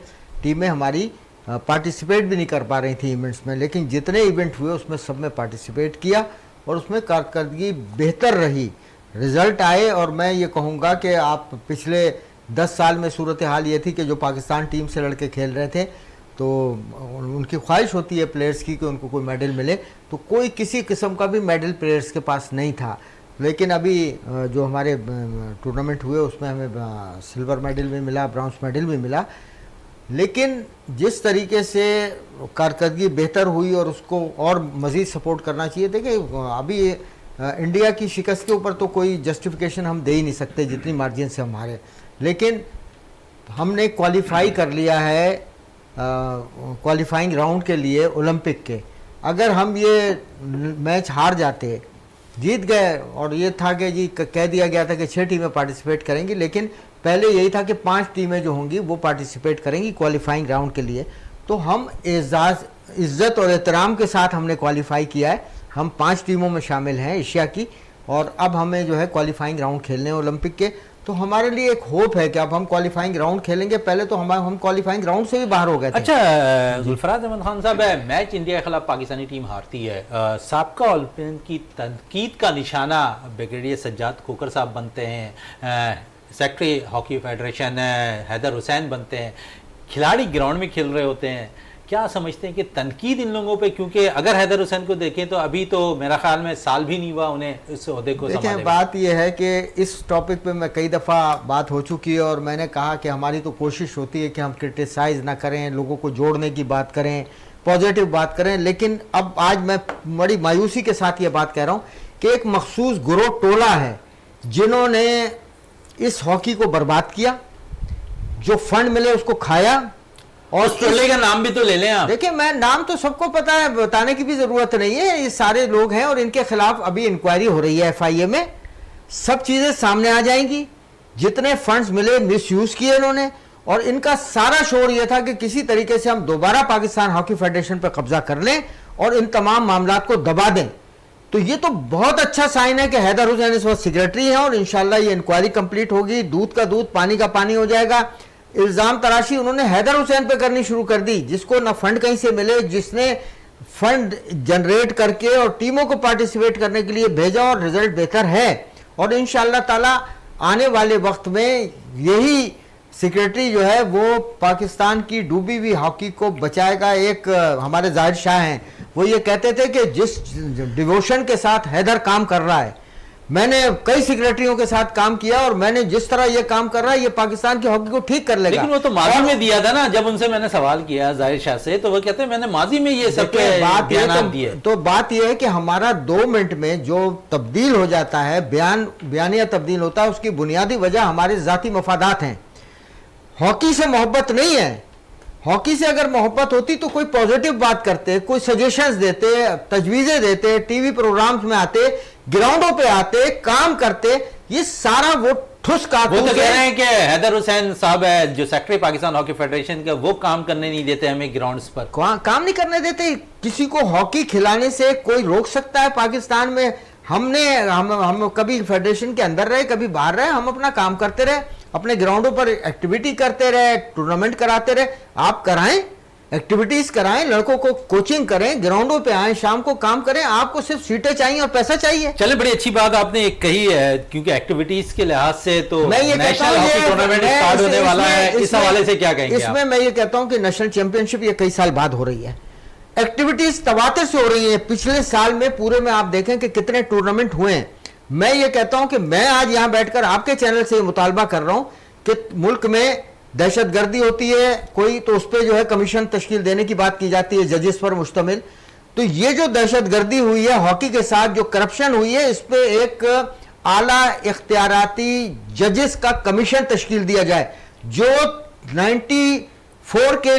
टीमें हमारी पार्टिसिपेट भी नहीं कर पा रही थी इवेंट्स में, लेकिन जितने इवेंट हुए उसमें सब में पार्टिसिपेट किया और उसमें कारकर्दगी बेहतर रही, रिज़ल्ट आए। और मैं ये कहूँगा कि आप पिछले 10 साल में सूरत हाल ये थी कि जो पाकिस्तान टीम से लड़के खेल रहे थे तो उनकी ख्वाहिश होती है प्लेयर्स की कि उनको कोई मेडल मिले, तो कोई किसी किस्म का भी मेडल प्लेयर्स के पास नहीं था। लेकिन अभी जो हमारे टूर्नामेंट हुए उसमें हमें सिल्वर मेडल भी मिला, ब्रॉन्ज मेडल भी मिला। लेकिन जिस तरीके से कारकर्दगी बेहतर हुई और उसको और मज़ीद सपोर्ट करना चाहिए। देखिए अभी इंडिया की शिकस्त के ऊपर तो कोई जस्टिफिकेशन हम दे ही नहीं सकते जितनी मार्जिन से हमारे, लेकिन हमने क्वालिफाई कर लिया है क्वालिफाइंग राउंड के लिए ओलंपिक के। अगर हम ये मैच हार जाते, जीत गए, और ये था कि जी कह दिया गया था कि 6 टीमें पार्टिसिपेट करेंगी, लेकिन पहले यही था कि 5 टीमें जो होंगी वो पार्टिसिपेट करेंगी क्वालिफाइंग राउंड के लिए, तो हम एजाज़ इज़्ज़त और एहतराम के साथ हमने क्वालिफाई किया है। हम 5 टीमों में शामिल हैं एशिया की, और अब हमें जो है क्वालिफाइंग राउंड खेलने हैं ओलंपिक के। तो हमारे लिए एक होप है कि अब हम क्वालिफाइंग राउंड खेलेंगे। पहले तो हम क्वालिफाइंग राउंड से भी बाहर हो गए थे। अच्छा गुलफराज अहमद खान साहब, मैच इंडिया के खिलाफ पाकिस्तानी टीम हारती है, साबका ओलंपियन की तनकीद का निशाना ब्रिगेडियर सज्जाद खोकर साहब बनते हैं, secretary hockey federation Haider Hussain बनते हैं, खिलाड़ी ग्राउंड में खेल रहे होते हैं। क्या समझते हैं कि तनकीद इन लोगों पे, क्योंकि अगर हैदर हुसैन को देखें तो अभी तो मेरा ख्याल में साल भी नहीं हुआ उन्हें इस ओहदे को संभालने में। बात यह है कि इस टॉपिक पे मैं कई दफ़ा बात हो चुकी है और मैंने कहा कि हमारी तो कोशिश होती है कि हम क्रिटिसाइज़ ना करें, लोगों को जोड़ने की बात करें, पॉजिटिव बात करें। लेकिन अब आज मैं बड़ी मायूसी के साथ ये बात कह रहा हूँ कि एक मखसूस गिरोह टोला है जिन्होंने इस हॉकी को बर्बाद किया, जो फंड मिले उसको खाया। और उस टोले का नाम भी तो ले लें आप। देखिए मैं नाम तो सबको पता है, बताने की भी जरूरत नहीं है, ये सारे लोग हैं और इनके खिलाफ अभी इंक्वायरी हो रही है FIA में, सब चीजें सामने आ जाएंगी। जितने फंड्स मिले मिसयूज किए इन्होंने, और इनका सारा शोर यह था कि किसी तरीके से हम दोबारा पाकिस्तान हॉकी फेडरेशन पर कब्जा कर लें और इन तमाम मामलात को दबा दें। तो ये तो बहुत अच्छा साइन है कि हैदर हुसैन इस वक्त सेक्रेटरी हैं और इंशाल्लाह ये इंक्वायरी कंप्लीट होगी, दूध का दूध पानी का पानी हो जाएगा। इल्ज़ाम तराशी उन्होंने हैदर हुसैन पे करनी शुरू कर दी, जिसको ना फंड कहीं से मिले, जिसने फंड जनरेट करके और टीमों को पार्टिसिपेट करने के लिए भेजा और रिजल्ट बेहतर है। और इंशाअल्लाह ताला आने वाले वक्त में यही सेक्रेटरी जो है वो पाकिस्तान की डूबी हुई हॉकी को बचाएगा। एक हमारे जाहिर शाह हैं, वो ये कहते थे कि जिस डिवोशन के साथ हैदर काम कर रहा है, मैंने कई सेक्रेटरियों के साथ काम किया और मैंने जिस तरह ये काम कर रहा है ये पाकिस्तान की हॉकी को ठीक कर लेगा। लेकिन वो तो माजी में दिया था ना, जब उनसे मैंने सवाल किया जाहिर शाह से, तो वो कहते हैं मैंने माजी में ये सब बयान दिए। तो बात ये है कि हमारा 2 मिनट में जो तब्दील हो जाता है, बयानिया तब्दील होता है, उसकी बुनियादी वजह हमारे जाती मफादात हैं। हॉकी से मोहब्बत नहीं है। हॉकी से अगर मोहब्बत होती तो कोई पॉजिटिव बात करते, कोई सजेशंस देते, तजवीज़ें देते, टीवी प्रोग्राम्स में आते, ग्राउंडों पे आते, काम करते। ये सारा वो ठुस का वो तो कह रहे हैं कि हैदर हुसैन साहब है जो सेक्रेटरी पाकिस्तान हॉकी फेडरेशन का, वो काम करने नहीं देते हमें ग्राउंड्स पर। काम नहीं करने देते। किसी को हॉकी खिलाने से कोई रोक सकता है पाकिस्तान में? हम कभी फेडरेशन के अंदर रहे, कभी बाहर रहे, हम अपना काम करते रहे, अपने ग्राउंडों पर एक्टिविटी करते रहे, टूर्नामेंट कराते रहे। आप कराएं, एक्टिविटीज कराएं, लड़कों को कोचिंग करें, ग्राउंडों पे आए, शाम को काम करें। आपको सिर्फ सीटें चाहिए और पैसा चाहिए। चले, बड़ी अच्छी बात आपने एक कही है, क्योंकि एक्टिविटीज के लिहाज से तो मैं ये कहता नेशनल हूं हॉकी टूर्नामेंट स्टार्ट होने वाला है, इस हवाले से क्या कहेंगे इसमें आप? मैं ये कहता हूं कि नेशनल चैंपियनशिप ये कई साल बाद हो रही है, एक्टिविटीज तवातर से हो रही है। पिछले साल में पूरे में आप देखें कि कितने टूर्नामेंट हुए हैं। मैं ये कहता हूं कि मैं आज यहां बैठकर आपके चैनल से मुतालबा कर रहा हूं कि मुल्क में दहशतगर्दी होती है कोई, तो उस पर जो है कमीशन तश्कील देने की बात की जाती है, जजेस पर मुश्तमिल। तो ये जो दहशतगर्दी हुई है हॉकी के साथ, जो करप्शन हुई है, इस पे एक आला इख्तियाराती जजेस का कमीशन तश्कील दिया जाए। जो 94 के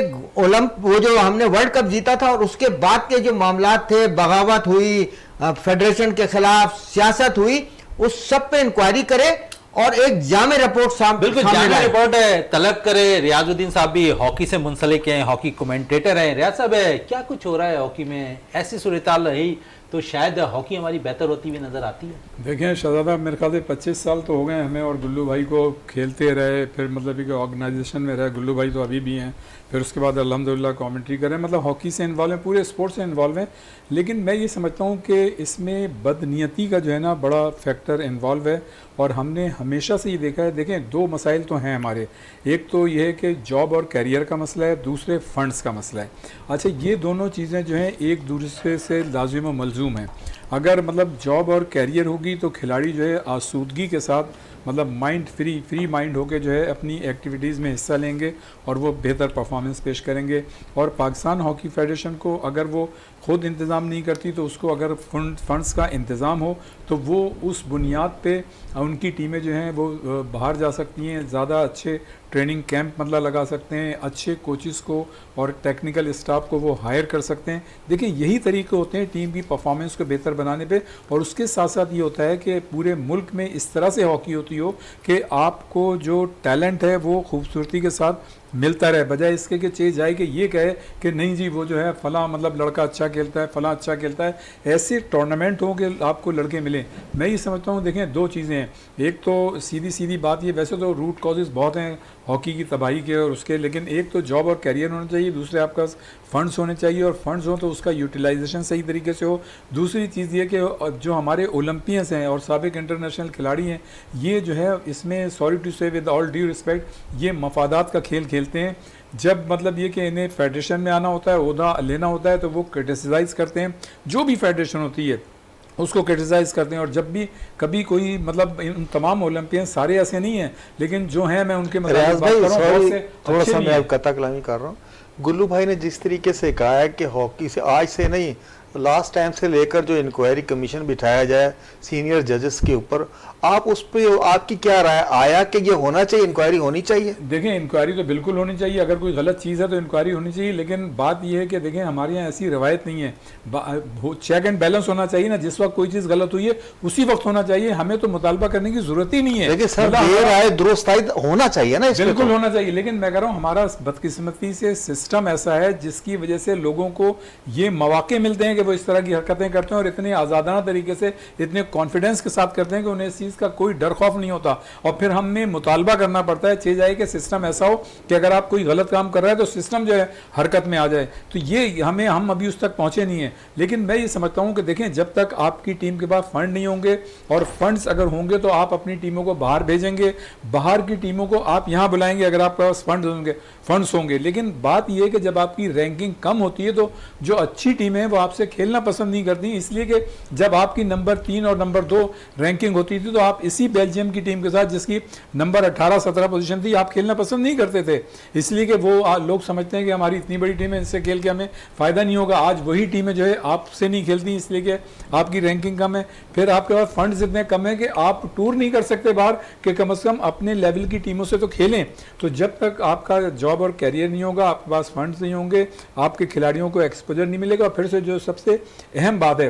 वो जो हमने वर्ल्ड कप जीता था और उसके बाद के जो मामलात थे, बगावत हुई, फेडरेशन के खिलाफ सियासत हुई, उस सब पे इंक्वायरी करे और एक जामे रिपोर्ट बिल्कुल जामे रिपोर्ट है, तलब करे। रियाजुद्दीन साहब भी हॉकी से मुंसलिक हैं, हॉकी कमेंटेटर हैं। रियाज साहब, क्या कुछ हो रहा है हॉकी में? ऐसी सूरत-ए-हाल रही तो शायद हॉकी हमारी बेहतर होती हुई नजर आती है। देखें शहजादा, मेरे ख्याल से 25 साल तो हो गए हमें और गुल्लू भाई को खेलते रहे, फिर मतलब कि ऑर्गेनाइजेशन में रहे। गुल्लू भाई तो अभी भी हैं, फिर उसके बाद अल्हम्दुलिल्लाह कमेंट्री करें, मतलब हॉकी से इन्वॉल्व हैं, पूरे स्पोर्ट्स से इन्वॉल्व हैं। लेकिन मैं ये समझता हूँ कि इसमें बदनीयती का जो है ना बड़ा फैक्टर इन्वॉल्व है। और हमने हमेशा से ये देखा है, देखें दो मसाइल तो हैं हमारे, एक तो ये है कि जॉब और कैरियर का मसला है, दूसरे फंड्स का मसला है। अच्छा, ये दोनों चीज़ें जो हैं एक दूसरे से लाजिम व मलजूम हैं। अगर मतलब जॉब और कैरियर होगी तो खिलाड़ी जो है आसूदगी के साथ, मतलब माइंड फ्री माइंड होकर जो है अपनी एक्टिविटीज़ में हिस्सा लेंगे और वो बेहतर परफॉर्मेंस पेश करेंगे। और पाकिस्तान हॉकी फेडरेशन को अगर वो ख़ुद इंतज़ाम नहीं करती तो उसको अगर फंड्स का इंतज़ाम हो तो वो उस बुनियाद पे उनकी टीमें जो हैं वो बाहर जा सकती हैं, ज़्यादा अच्छे ट्रेनिंग कैंप मतलब लगा सकते हैं, अच्छे कोचेस को और टेक्निकल स्टाफ को वो हायर कर सकते हैं। देखिए यही तरीके होते हैं टीम की परफॉर्मेंस को बेहतर बनाने पे। और उसके साथ साथ ये होता है कि पूरे मुल्क में इस तरह से हॉकी होती हो कि आपको जो टैलेंट है वो खूबसूरती के साथ मिलता रहे, बजाय इसके कि चीज़ जाए कि ये कहे कि नहीं जी वो जो है फ़लाँ मतलब लड़का अच्छा खेलता है, फ़लाँ अच्छा खेलता है। ऐसे टूर्नामेंट हो कि आपको लड़के मिलें। मैं ये समझता हूँ, देखें दो चीज़ें हैं, एक तो सीधी बात ये, वैसे तो रूट कॉजेज़ बहुत हैं हॉकी की तबाही के और उसके, लेकिन एक तो जॉब और कैरियर होना चाहिए, दूसरे आपका फंड्स होने चाहिए और फंड्स हो तो उसका यूटिलाइजेशन सही तरीके से हो। दूसरी चीज़ ये कि जो हमारे ओलंपियंस हैं और साबिक इंटरनेशनल खिलाड़ी हैं, ये जो है इसमें सॉरी टू से विद ऑल ड्यू रिस्पेक्ट, ये मफादात का खेल खेलते हैं। जब मतलब ये कि इन्हें फेडरेशन में आना होता है, ओहदा लेना होता है, तो वो क्रिटिसाइज़ करते हैं, जो भी फेडरेशन होती है उसको क्रिटिसाइज़ करते हैं। और जब भी कभी कोई मतलब इन तमाम ओलंपियन सारे ऐसे नहीं हैं, लेकिन जो हैं मैं उनके रियाज भाई सॉरी थोड़ा सा मैं कथा कलामी कर रहा हूँ। गुल्लू भाई ने जिस तरीके से कहा है कि हॉकी से आज से नहीं, लास्ट टाइम से लेकर जो इंक्वायरी कमीशन बिठाया जाए सीनियर जजेस के ऊपर, आप उस पर आपकी क्या राय आया कि ये होना चाहिए, इंक्वायरी होनी चाहिए? देखें इंक्वायरी तो बिल्कुल होनी चाहिए, अगर कोई गलत चीज़ है तो इंक्वायरी होनी चाहिए। लेकिन बात यह है कि देखें हमारे यहाँ ऐसी रवायत नहीं है, चेक एंड बैलेंस होना चाहिए ना, जिस वक्त कोई चीज़ गलत हुई है उसी वक्त होना चाहिए, हमें तो मुतालबा करने की जरूरत ही नहीं है। लेकिन सर देर आए दुरुस्त आए होना चाहिए ना, बिल्कुल होना चाहिए। लेकिन मैं कह रहा हूँ हमारा बदकिस्मती से सिस्टम ऐसा है जिसकी वजह से लोगों को ये मौके मिलते हैं कि वो इस तरह की हरकतें करते हैं और इतने आज़ादाना तरीके से, इतने कॉन्फिडेंस के साथ करते हैं कि उन्हें इस चीज़ का कोई डर खौफ नहीं होता। और फिर हमें मुतालबा करना पड़ता है, चीज़ आए कि सिस्टम ऐसा हो कि अगर आप कोई गलत काम कर रहे हैं तो सिस्टम जो है हरकत में आ जाए। तो ये हम अभी उस तक पहुंचे नहीं है। लेकिन मैं ये समझता हूं कि देखें जब तक आपकी टीम के पास फंड नहीं होंगे, और फंड्स अगर होंगे तो आप अपनी टीमों को बाहर भेजेंगे, बाहर की टीमों को आप यहाँ बुलाएंगे अगर आपके पास फंड्स होंगे। लेकिन बात यह है कि जब आपकी रैंकिंग कम होती है तो जो अच्छी टीमें हैं वो आपसे खेलना पसंद नहीं करती, इसलिए कि जब आपकी नंबर 3 और नंबर 2 रैंकिंग होती थी तो आप इसी बेल्जियम की टीम के साथ जिसकी नंबर 18-17 पोजीशन थी आप खेलना पसंद नहीं करते थे, इसलिए कि वो लोग समझते हैं कि हमारी इतनी बड़ी टीम है, इससे खेल के हमें फ़ायदा नहीं होगा। आज वही टीमें जो है आपसे नहीं खेलती इसलिए कि आपकी रैंकिंग कम है, फिर आपके पास फंड्स इतने कम है कि आप टूर नहीं कर सकते बाहर, कि कम से कम अपने लेवल की टीमों से तो खेलें। तो जब तक आपका जॉब और कैरियर नहीं होगा, आपके पास फंड्स नहीं होंगे, आपके खिलाड़ियों को एक्सपोजर नहीं मिलेगा। फिर से जो सबसे अहम बात है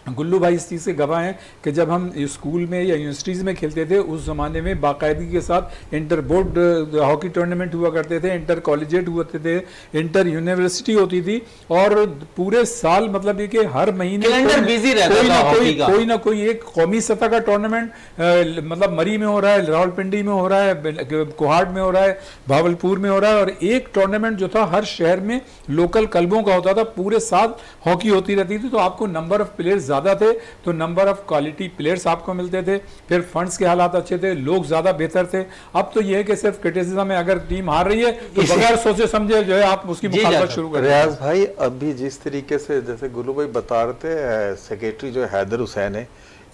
गुल्लू भाई इस चीज़ से गवाह हैं कि जब हम स्कूल में या यूनिवर्सिटीज़ में खेलते थे उस ज़माने में बाकायदगी के साथ इंटर बोर्ड हॉकी टूर्नामेंट हुआ करते थे, इंटर कॉलेजिएट हुए थे, इंटर यूनिवर्सिटी होती थी, और पूरे साल मतलब ये कि हर महीने कैलेंडर बिजी रहता था हॉकी का। कोई ना कोई एक कौमी सतह का टूर्नामेंट मतलब मरी में हो रहा है, रावलपिंडी में हो रहा है, कोहाट में हो रहा है, भावलपुर में हो रहा है, और एक टूर्नामेंट जो था हर शहर में लोकल क्लबों का होता था, पूरे साल हॉकी होती रहती थी। तो आपको नंबर ऑफ प्लेयर्स ज़्यादा थे तो नंबर ऑफ क्वालिटी प्लेयर्स आपको मिलते थे, फिर फंड्स के हालात अच्छे थे, लोग ज़्यादा बेहतर थे। अब तो यह है कि सिर्फ क्रिटिसिज्म में अगर टीम हार रही है तो बगैर सोचे समझे जो है आप उसकी मुखालफत शुरू कर। रियाज भाई, अभी जिस तरीके से जैसे गुल्लू भाई बता रहे थे, सेक्रेटरी जो हैदर हुसैन है,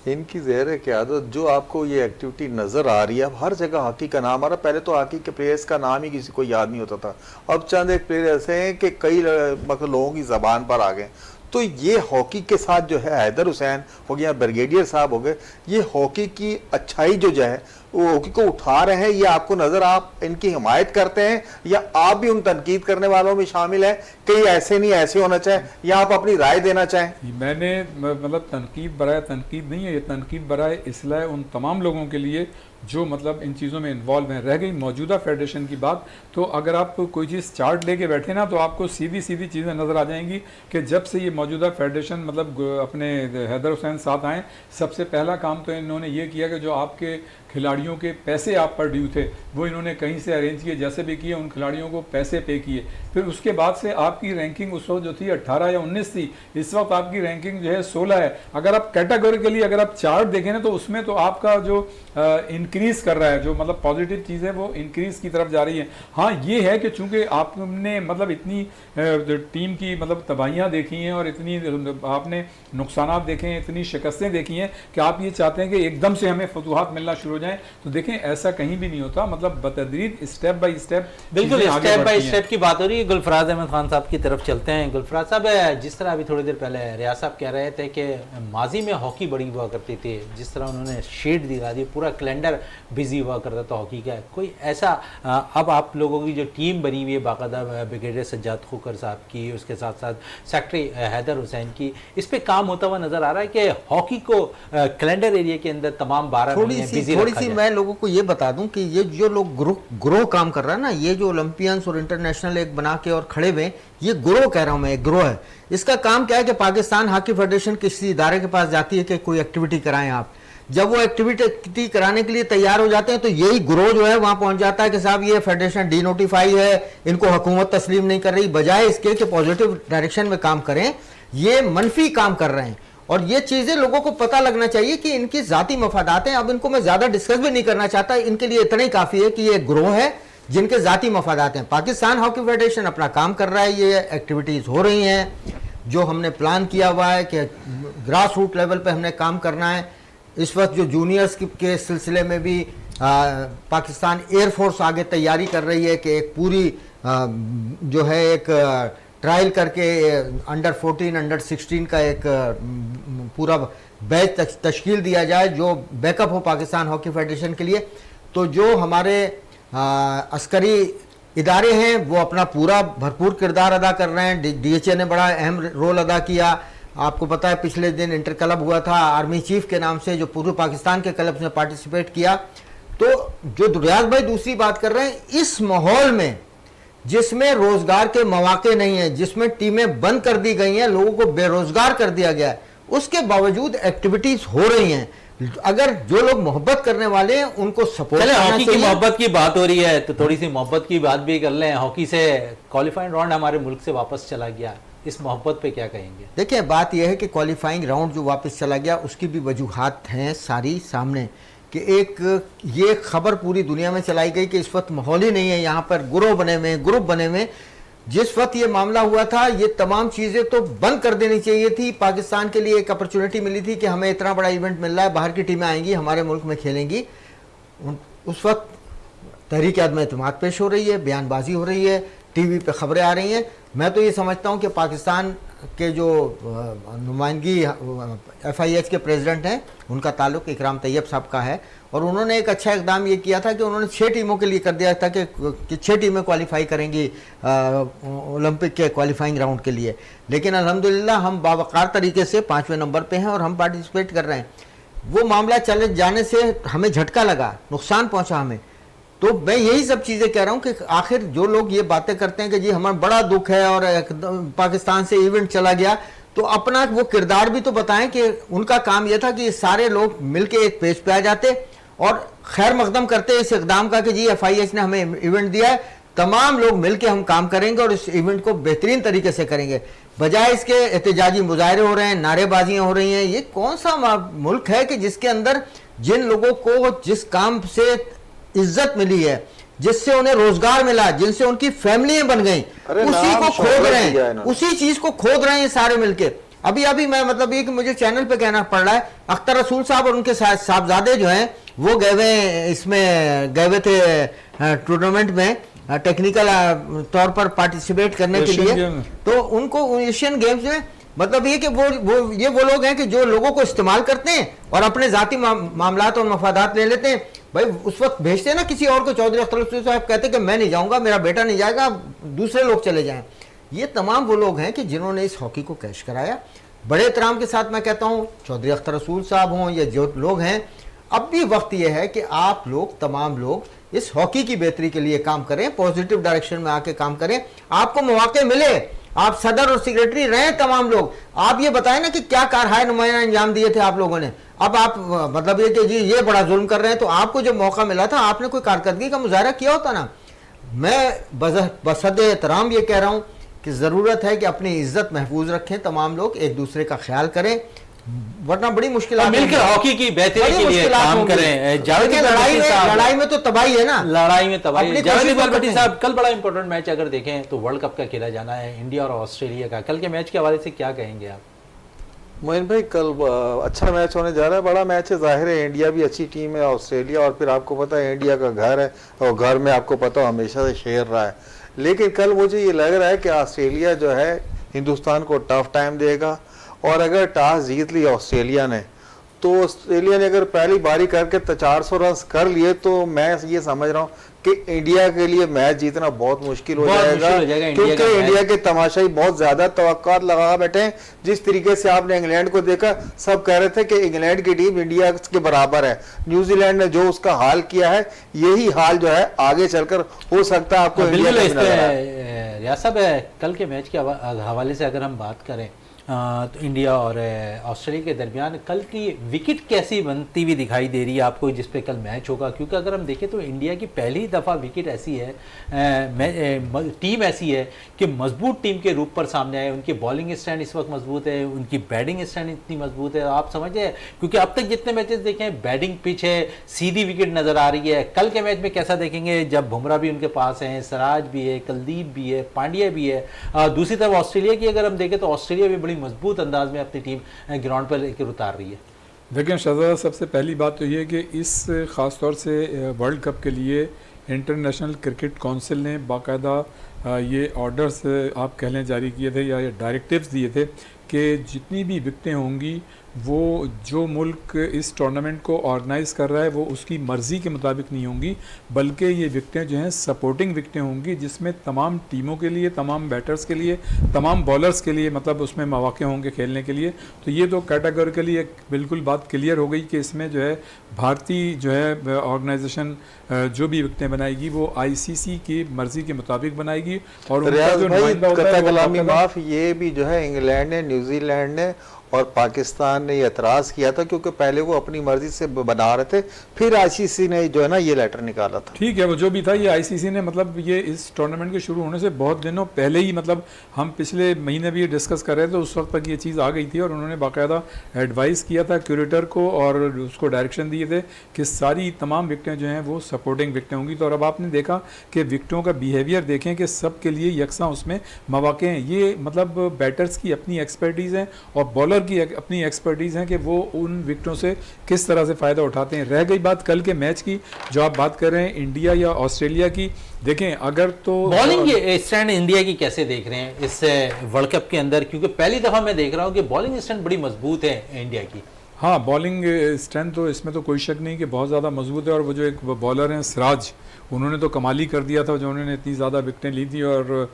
इनकी ज़हर क़यादत जो आपको ये एक्टिविटी नज़र आ रही है, अब हर जगह हॉकी का नाम आ रहा है। पहले तो हॉकी के प्लेयर्स का नाम ही किसी को याद नहीं होता था, अब चंद एक प्लेयर ऐसे हैं कि कई मतलब लोगों की ज़बान पर आ गए। तो ये हॉकी के साथ जो है हैदर हुसैन हो गया, ब्रिगेडियर साहब हो गए, ये हॉकी की अच्छाई जो है वो हॉकी को उठा रहे हैं। ये आपको नज़र, आप इनकी हिमायत करते हैं या आप भी उन तनकीद करने वालों में शामिल हैं कि ऐसे नहीं ऐसे होना चाहे, या आप अपनी राय देना चाहें? मैंने मतलब तनकीद बराए तनकीद नहीं है, ये तनकीद बराए इसलाह उन तमाम लोगों के लिए जो मतलब इन चीज़ों में इन्वॉल्व हैं। रह गई मौजूदा फेडरेशन की बात, तो अगर आप कोई चीज़ चार्ट लेके बैठे ना तो आपको सीधी सीधी चीज़ें नज़र आ जाएंगी कि जब से ये मौजूदा फेडरेशन मतलब अपने हैदर हुसैन साथ आए, सबसे पहला काम तो इन्होंने ये किया कि जो आपके खिलाड़ियों के पैसे आप पर ड्यू थे वो इन्होंने कहीं से अरेंज किए, जैसे भी किए उन खिलाड़ियों को पैसे पे किए। फिर उसके बाद से आपकी रैंकिंग उस वक्त जो थी 18 या 19 थी, इस वक्त आपकी रैंकिंग जो है 16 है। अगर आप कैटेगोरिकली अगर आप चार्ट देखें ना तो उसमें तो आपका जो इंक्रीज कर रहा है, जो मतलब पॉजिटिव चीज़ है वो इंक्रीज की तरफ जा रही है। हाँ ये है कि चूंकि आपने मतलब इतनी टीम की मतलब तबाहियाँ देखी हैं और इतनी आपने नुकसानात देखे हैं, इतनी शिकस्तें देखी हैं कि आप ये चाहते हैं कि एकदम से हमें फतूहात मिलना शुरू हो जाए, तो देखें ऐसा कहीं भी नहीं होता। मतलब बतदरीज स्टेप बाय स्टेप, बिल्कुल स्टेप बाय स्टेप की बात हो रही है। गुलफराज अहमद खान साहब की तरफ चलते हैं। गुलफराज साहब, जिस तरह अभी थोड़ी देर पहले रियाज साहब कह रहे थे कि माजी में हॉकी बड़ी हुआ करती थी, जिस तरह उन्होंने शेड दिखा दी, पूरा कैलेंडर बिजी हुआ करता था हॉकी का, कोई ऐसा अब आप लोगों की जो टीम बनी हुई है बाकायदा ब्रिगेडियर सज्जाद खोकर साहब की, उसके साथ साथ सेक्रेटरी हैदर हुसैन की, इस पे काम होता हुआ नजर आ रहा है कि हॉकी को कैलेंडर एरिया के अंदर तमाम 12 महीने बिजी रखा जाए? मैं लोगों को ये बता दूं कि ये जो लोग ग्रो काम कर रहा है ना, ये जो ओलंपियंस और इंटरनेशनल एक बना के और खड़े हुए, ये ग्रो कह रहा हूं मैं, एक ग्रो है। इसका काम क्या है कि पाकिस्तान हॉकी फेडरेशन किसी इदारे के पास जाती है कि कोई एक्टिविटी कराएं आप, जब वो एक्टिविटी कराने के लिए तैयार हो जाते हैं तो यही ग्रो जो है वहां पहुंच जाता है कि साहब ये फेडरेशन डीनोटिफाई है, इनको हुकूमत तस्लीम नहीं कर रही, बजाय इसके कि पॉजिटिव डायरेक्शन में काम करें, ये मनफी काम कर रहे हैं। और ये चीजें लोगों को पता लगना चाहिए कि इनकी जाती मफादात हैं। अब इनको मैं ज्यादा डिस्कस भी नहीं करना चाहता, इनके लिए इतना ही काफी है कि ये ग्रोह है जिनके जाती मफादात हैं। पाकिस्तान हॉकी फेडरेशन अपना काम कर रहा है, ये एक्टिविटीज हो रही हैं जो हमने प्लान किया हुआ है कि ग्रास रूट लेवल पे हमने काम करना है। इस वक्त जो जूनियर्स के सिलसिले में भी पाकिस्तान एयरफोर्स आगे तैयारी कर रही है कि एक पूरी जो है एक ट्रायल करके अंडर 14 अंडर 16 का एक पूरा बैच तश्कील दिया जाए जो बैकअप हो पाकिस्तान हॉकी फेडरेशन के लिए। तो जो हमारे अस्करी इदारे हैं वो अपना पूरा भरपूर किरदार अदा कर रहे हैं। डीएचए ने बड़ा अहम रोल अदा किया। आपको पता है पिछले दिन इंटर क्लब हुआ था आर्मी चीफ के नाम से, जो पूरे पाकिस्तान के क्लब्स ने पार्टिसिपेट किया। तो जो रियाज भाई दूसरी बात कर रहे हैं, इस माहौल में जिसमें रोजगार के मौके नहीं है, जिसमें टीमें बंद कर दी गई हैं, लोगों को बेरोजगार कर दिया गया है, उसके बावजूद एक्टिविटीज हो रही हैं। अगर जो लोग मोहब्बत करने वाले हैं उनको सपोर्ट करना चाहिए। हॉकी की मोहब्बत की बात हो रही है तो थोड़ी सी मोहब्बत की बात भी कर लें। हॉकी से क्वालिफाइंग राउंड हमारे मुल्क से वापस चला गया, इस मोहब्बत पे क्या कहेंगे? देखिए बात यह है कि क्वालिफाइंग राउंड जो वापस चला गया उसकी भी वजूहात हैं सारी सामने, कि एक ये खबर पूरी दुनिया में चलाई गई कि इस वक्त माहौल ही नहीं है, यहाँ पर ग्रोह बने हुए, ग्रुप बने हुए। जिस वक्त ये मामला हुआ था ये तमाम चीज़ें तो बंद कर देनी चाहिए थी। पाकिस्तान के लिए एक अपॉर्चुनिटी मिली थी कि हमें इतना बड़ा इवेंट मिल रहा है, बाहर की टीमें आएंगी हमारे मुल्क में खेलेंगी। उस वक्त तहरीक अदम एतमाद पेश हो रही है, बयानबाजी हो रही है, टीवी पे खबरें आ रही हैं। मैं तो ये समझता हूँ कि पाकिस्तान के जो नुमाइंदगी FIH के प्रेसिडेंट हैं उनका ताल्लुक इकराम तैयब साहब का है, और उन्होंने एक अच्छा इकदाम ये किया था कि उन्होंने 6 टीमों के लिए कर दिया था कि 6 टीमें क्वालिफाई करेंगी ओलंपिक के क्वालिफाइंग राउंड के लिए। लेकिन अल्हम्दुलिल्लाह हम बावकार तरीके से 5वें नंबर पे हैं और हम पार्टिसिपेट कर रहे हैं। वो मामला चले जाने से हमें झटका लगा, नुकसान पहुंचा हमें। तो मैं यही सब चीज़ें कह रहा हूं कि आखिर जो लोग ये बातें करते हैं कि जी हमारा बड़ा दुख है और पाकिस्तान से इवेंट चला गया, तो अपना वो किरदार भी तो बताएं कि उनका काम यह था कि सारे लोग मिलके एक पेज पे आ जाते और खैर मकदम करते इस इकदाम का कि जी FIH ने हमें इवेंट दिया है, तमाम लोग मिलके हम काम करेंगे और इस इवेंट को बेहतरीन तरीके से करेंगे। बजाय इसके एहतजाजी मुजाहरे हो रहे हैं, नारेबाजियां हो रही हैं। ये कौन सा मुल्क है कि जिसके अंदर जिन लोगों को जिस काम से इज्जत मिली है, जिससे उन्हें रोजगार मिला, जिनसे उनकी फैमिलियां बन गई, उसी को खोद रहे हैं, उसी चीज को खोद रहे हैं सारे मिलके। अभी मैं मतलब ये कि मुझे चैनल पे कहना पड़ रहा है, अख्तर रसूल साहब और उनके साहबजादे जो हैं वो गए हुए थे टूर्नामेंट में टेक्निकल तौर पर पार्टिसिपेट करने के लिए। तो उनको एशियन गेम्स में मतलब ये कि वो लोग हैं कि जो लोगों को इस्तेमाल करते हैं और अपने जाती मामलात और मफादात ले लेते हैं। भाई उस वक्त भेजते हैं ना किसी और को, चौधरी अख्तर रसूल साहब कहते हैं कि मैं नहीं जाऊंगा, मेरा बेटा नहीं जाएगा, दूसरे लोग चले जाएं। ये तमाम वो लोग हैं कि जिन्होंने इस हॉकी को कैश कराया। बड़े एहतराम के साथ मैं कहता हूँ, चौधरी अख्तर रसूल साहब हों या जो लोग हैं, अब भी वक्त ये है कि आप लोग तमाम लोग इस हॉकी की बेहतरी के लिए काम करें, पॉजिटिव डायरेक्शन में आके काम करें। आपको मौके मिले, आप सदर और सेक्रेटरी रहे तमाम लोग, आप ये बताएं ना कि क्या कारहाय नुमाया अंजाम दिए थे आप लोगों ने। अब आप मतलब ये कि जी ये बड़ा जुल्म कर रहे हैं, तो आपको जब मौका मिला था आपने कोई कारकर्दगी का मुजाहरा किया होता ना। मैं बसद एहतराम ये कह रहा हूँ कि ज़रूरत है कि अपनी इज्जत महफूज रखें, तमाम लोग एक दूसरे का ख्याल करें, वरना बड़ी मुश्किल मिलकर हॉकी की बेहतरी के लिए काम करें। लड़ाई में तो तबाही है ना, लड़ाई में तबाही। जावेद इकबाल भट्टी साहब, कल बड़ा इंपॉर्टेंट मैच अगर देखें तो वर्ल्ड कप का खेला जाना है, इंडिया और ऑस्ट्रेलिया का। कल के मैच के हवाले से क्या कहेंगे आप? मोइन भाई, कल अच्छा मैच होने जा रहा है, बड़ा मैच है। जाहिर है इंडिया भी अच्छी टीम है, ऑस्ट्रेलिया, और फिर आपको पता है इंडिया का घर है और घर में आपको पता है हमेशा से शेर रहा है। लेकिन कल मुझे ये लग रहा है कि ऑस्ट्रेलिया जो है हिंदुस्तान को टफ टाइम देगा, और अगर टॉस जीत ली ऑस्ट्रेलिया ने, तो ऑस्ट्रेलिया ने अगर पहली बारी करके 400 रन कर लिए, तो मैं ये समझ रहा हूँ कि इंडिया के लिए मैच जीतना बहुत मुश्किल हो जाएगा, क्योंकि इंडिया के तमाशाई बहुत ज्यादा तवक्कात लगा बैठे हैं। जिस तरीके से आपने इंग्लैंड को देखा, सब कह रहे थे कि इंग्लैंड की टीम इंडिया के बराबर है। न्यूजीलैंड ने जो उसका हाल किया है, यही हाल जो है आगे चलकर हो सकता है आपको इंडिया में। रियाज साहब, कल के मैच के हवाले से अगर हम बात करें तो इंडिया और ऑस्ट्रेलिया के दरमियान कल की विकेट कैसी बनती हुई दिखाई दे रही है आपको, जिस पे कल मैच होगा? क्योंकि अगर हम देखें तो इंडिया की पहली दफ़ा विकेट ऐसी है, टीम ऐसी है कि मजबूत टीम के रूप पर सामने आए। उनकी बॉलिंग स्टैंड इस वक्त मजबूत है, उनकी बैटिंग स्टैंड इतनी मजबूत है, आप समझे, क्योंकि अब तक जितने मैचेस देखे हैं बैटिंग पिच है, सीधी विकेट नज़र आ रही है। कल के मैच में कैसा देखेंगे, जब बुमराह भी उनके पास हैं, सिराज भी है, कुलदीप भी है, पांड्या भी है। दूसरी तरफ ऑस्ट्रेलिया की अगर हम देखें तो ऑस्ट्रेलिया भी बड़ी मजबूत अंदाज में अपनी टीम ग्राउंड पर लेकर उतार रही है। देखिए शहजादा, सबसे पहली बात तो ये कि इस ख़ास तौर से वर्ल्ड कप के लिए इंटरनेशनल क्रिकेट काउंसिल ने बाकायदा ये ऑर्डर्स आप कह लें जारी किए थे या डायरेक्टिव्स दिए थे कि जितनी भी विकटें होंगी वो जो मुल्क इस टूर्नामेंट को ऑर्गेनाइज़ कर रहा है वो उसकी मर्ज़ी के मुताबिक नहीं होंगी, बल्कि ये विकटें जो हैं सपोर्टिंग विकटें होंगी, जिसमें तमाम टीमों के लिए, तमाम बैटर्स के लिए, तमाम बॉलर्स के लिए मतलब उसमें मौके होंगे खेलने के लिए। तो ये तो कैटेगोरिकली एक बिल्कुल बात क्लियर हो गई कि इसमें जो है भारतीय जो है ऑर्गेनाइजेशन जो भी विकटें बनाएगी वो ICC की मर्ज़ी के मुताबिक बनाएगी। और उनका जो नुमाइंदा होता है माफ ये भी जो है इंग्लैंड ने, न्यूजीलैंड ने और पाकिस्तान ने एतराज़ किया था, क्योंकि पहले वो अपनी मर्जी से बना रहे थे, फिर ICC ने जो है ना ये लेटर निकाला था। ठीक है, वो जो भी था ये ICC ने मतलब ये इस टूर्नामेंट के शुरू होने से बहुत दिनों पहले ही, मतलब हम पिछले महीने भी ये डिस्कस कर रहे थे, उस वक्त तक ये चीज़ आ गई थी और उन्होंने बाकायदा एडवाइस किया था क्यूरेटर को और उसको डायरेक्शन दिए थे कि सारी तमाम विकटें जो हैं वो सपोर्टिंग विकटें होंगी। तो और अब आपने देखा कि विकटों का बिहेवियर देखें कि सब के लिए यकसा उसमें मौके हैं। ये मतलब बैटर्स की अपनी एक्सपर्टीज़ हैं और बॉलर बॉलर की अपनी एक्सपर्टीज़ है कि वो उन विकेटों से किस तरह से फ़ायदा उठाते हैं। रह गई बात कल के मैच की, जो आप बात कर रहे हैं इंडिया या ऑस्ट्रेलिया की, देखें अगर तो बॉलिंग स्टैंड इंडिया की कैसे देख रहे हैं इस वर्ल्ड कप के अंदर, क्योंकि पहली दफ़ा मैं देख रहा हूँ कि बॉलिंग स्टैंड बड़ी मजबूत है इंडिया की। हाँ, बॉलिंग स्ट्रेंथ तो इसमें तो कोई शक नहीं कि बहुत ज़्यादा मजबूत है। और वो जो एक बॉलर हैं सिराज, उन्होंने तो कमाल ही कर दिया था, जो उन्होंने इतनी ज़्यादा विकटें ली थी और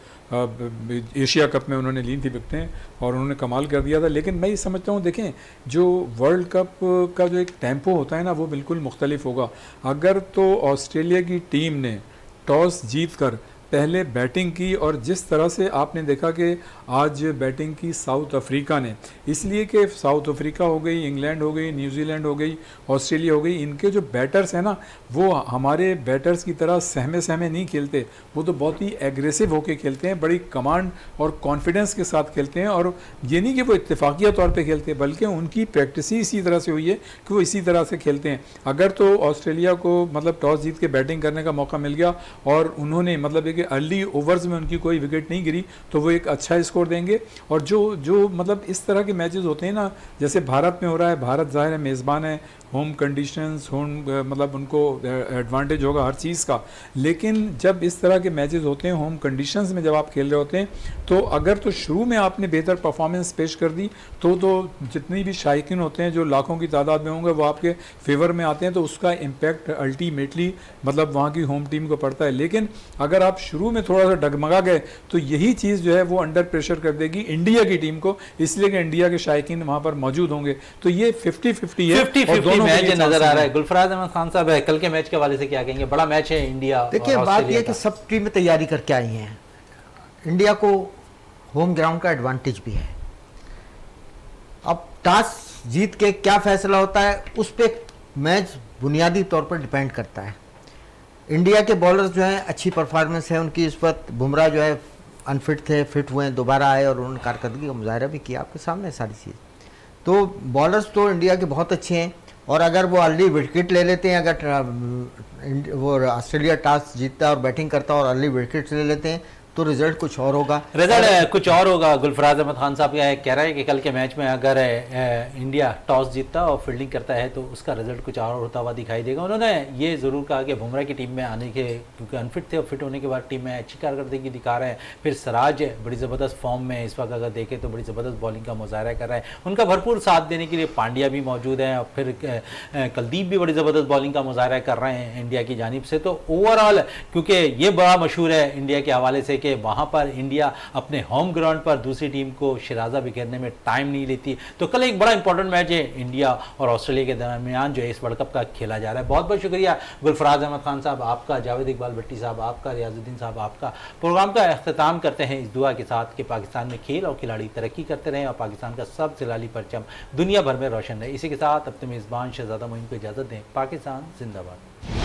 एशिया कप में उन्होंने ली थी विकटें और उन्होंने कमाल कर दिया था। लेकिन मैं ये समझता हूँ, देखें जो वर्ल्ड कप का जो एक टेम्पो होता है ना, वो बिल्कुल मुख्तलिफ होगा। अगर तो ऑस्ट्रेलिया की टीम ने टॉस जीत कर पहले बैटिंग की, और जिस तरह से आपने देखा कि आज बैटिंग की साउथ अफ्रीका ने, इसलिए कि साउथ अफ्रीका हो गई, इंग्लैंड हो गई, न्यूजीलैंड हो गई, ऑस्ट्रेलिया हो गई, इनके जो बैटर्स हैं ना, वो हमारे बैटर्स की तरह सहमे सहमे नहीं खेलते, वो तो बहुत ही एग्रेसिव होकर खेलते हैं, बड़ी कमांड और कॉन्फिडेंस के साथ खेलते हैं। और ये नहीं कि वो इत्तेफाकिया तौर पे खेलते हैं, बल्कि उनकी प्रैक्टिस ही इसी तरह से हुई है कि वो इसी तरह से खेलते हैं। अगर तो ऑस्ट्रेलिया को मतलब टॉस जीत के बैटिंग करने का मौका मिल गया और उन्होंने मतलब एक अर्ली ओवर्स में उनकी कोई विकेट नहीं गिरी, तो वो एक अच्छा स्कोर देंगे। और जो मतलब इस तरह के मैचेस होते हैं ना, जैसे भारत में हो रहा है, भारत ज़ाहिर है मेज़बान है, होम कंडीशंस मतलब उनको एडवांटेज होगा हर चीज़ का। लेकिन जब इस तरह के मैचेस होते हैं होम कंडीशंस में, जब आप खेल रहे होते हैं, तो अगर तो शुरू में आपने बेहतर परफॉर्मेंस पेश कर दी तो जितनी भी शायकीन होते हैं जो लाखों की तादाद में होंगे, वो आपके फेवर में आते हैं, तो उसका इम्पैक्ट अल्टीमेटली मतलब वहाँ की होम टीम को पड़ता है। लेकिन अगर आप शुरू में थोड़ा सा डगमगा गए तो यही चीज़ जो है वो अंडर प्रेशर कर देगी इंडिया की टीम को, इसलिए कि इंडिया के शायकीन वहाँ पर मौजूद होंगे। तो ये 50-50 है, 50-50 मैच नजर आ रहा है। गुलफराज अहमद खान साहब है, कल के मैच के हवाले से क्या कहेंगे? बड़ा मैच है इंडिया। देखिए, बात यह कि सब टीमें तैयारी करके आई हैं, इंडिया को होम ग्राउंड का एडवांटेज भी है। अब टॉस जीत के क्या फैसला होता है उस पर मैच बुनियादी तौर पर डिपेंड करता है। इंडिया के बॉलर्स जो हैं अच्छी परफॉर्मेंस है उनकी इस वक्त। बुमराह जो है अनफिट थे, फिट हुए, दोबारा आए और उन्होंने कारकर्दगी का मुजाहरा भी किया, आपके सामने सारी चीज़। तो बॉलर्स तो इंडिया के बहुत अच्छे हैं, और अगर वो अर्ली विकेट ले लेते हैं, अगर वो ऑस्ट्रेलिया टॉस जीतता और बैटिंग करता और अर्ली विकेट ले लेते हैं, तो रिजल्ट कुछ और होगा। रिजल्ट कुछ और होगा। गुलफराज अहमद खान साहब कह रहे हैं कि कल के मैच में अगर इंडिया टॉस जीतता और फील्डिंग करता है तो उसका रिजल्ट कुछ और होता हुआ दिखाई देगा। उन्होंने ये ज़रूर कहा कि बुमराह की टीम में आने के, क्योंकि अनफिट थे और फिट होने के बाद टीम में अच्छी कारकर्दगी दिखा रहे हैं। फिर सिराज बड़ी ज़बरदस्त फॉर्म में इस वक्त अगर देखें तो बड़ी ज़बरदस्त बॉलिंग का मुजाहरा कर रहा है। उनका भरपूर साथ देने के लिए पांड्या भी मौजूद हैं और फिर कुलदीप भी बड़ी ज़बरदस्त बॉलिंग का मुजाहरा कर रहे हैं इंडिया की जानिब से। तो ओवरऑल क्योंकि ये बड़ा मशहूर है इंडिया के हवाले से कि वहाँ पर इंडिया अपने होम ग्राउंड पर दूसरी टीम को शिराजा बिखेरने में टाइम नहीं लेती, तो कल एक बड़ा इंपॉर्टेंट मैच है इंडिया और ऑस्ट्रेलिया के दरमियान जो है इस वर्ल्ड कप का खेला जा रहा है। बहुत बहुत शुक्रिया गुलफराज अहमद खान साहब आपका, जावेद इकबाल भट्टी साहब आपका, रियाजुद्दीन साहब आपका। प्रोग्राम का अख्ताम करते हैं इस दुआ के साथ कि पाकिस्तान में खेल और खिलाड़ी तरक्की करते रहें और पाकिस्तान का सब जलाली परचम दुनिया भर में रोशन रहे। इसी के साथ अब तो मेज़बान शहजादा मोइन को इजाज़त दें। पाकिस्तान जिंदाबाद।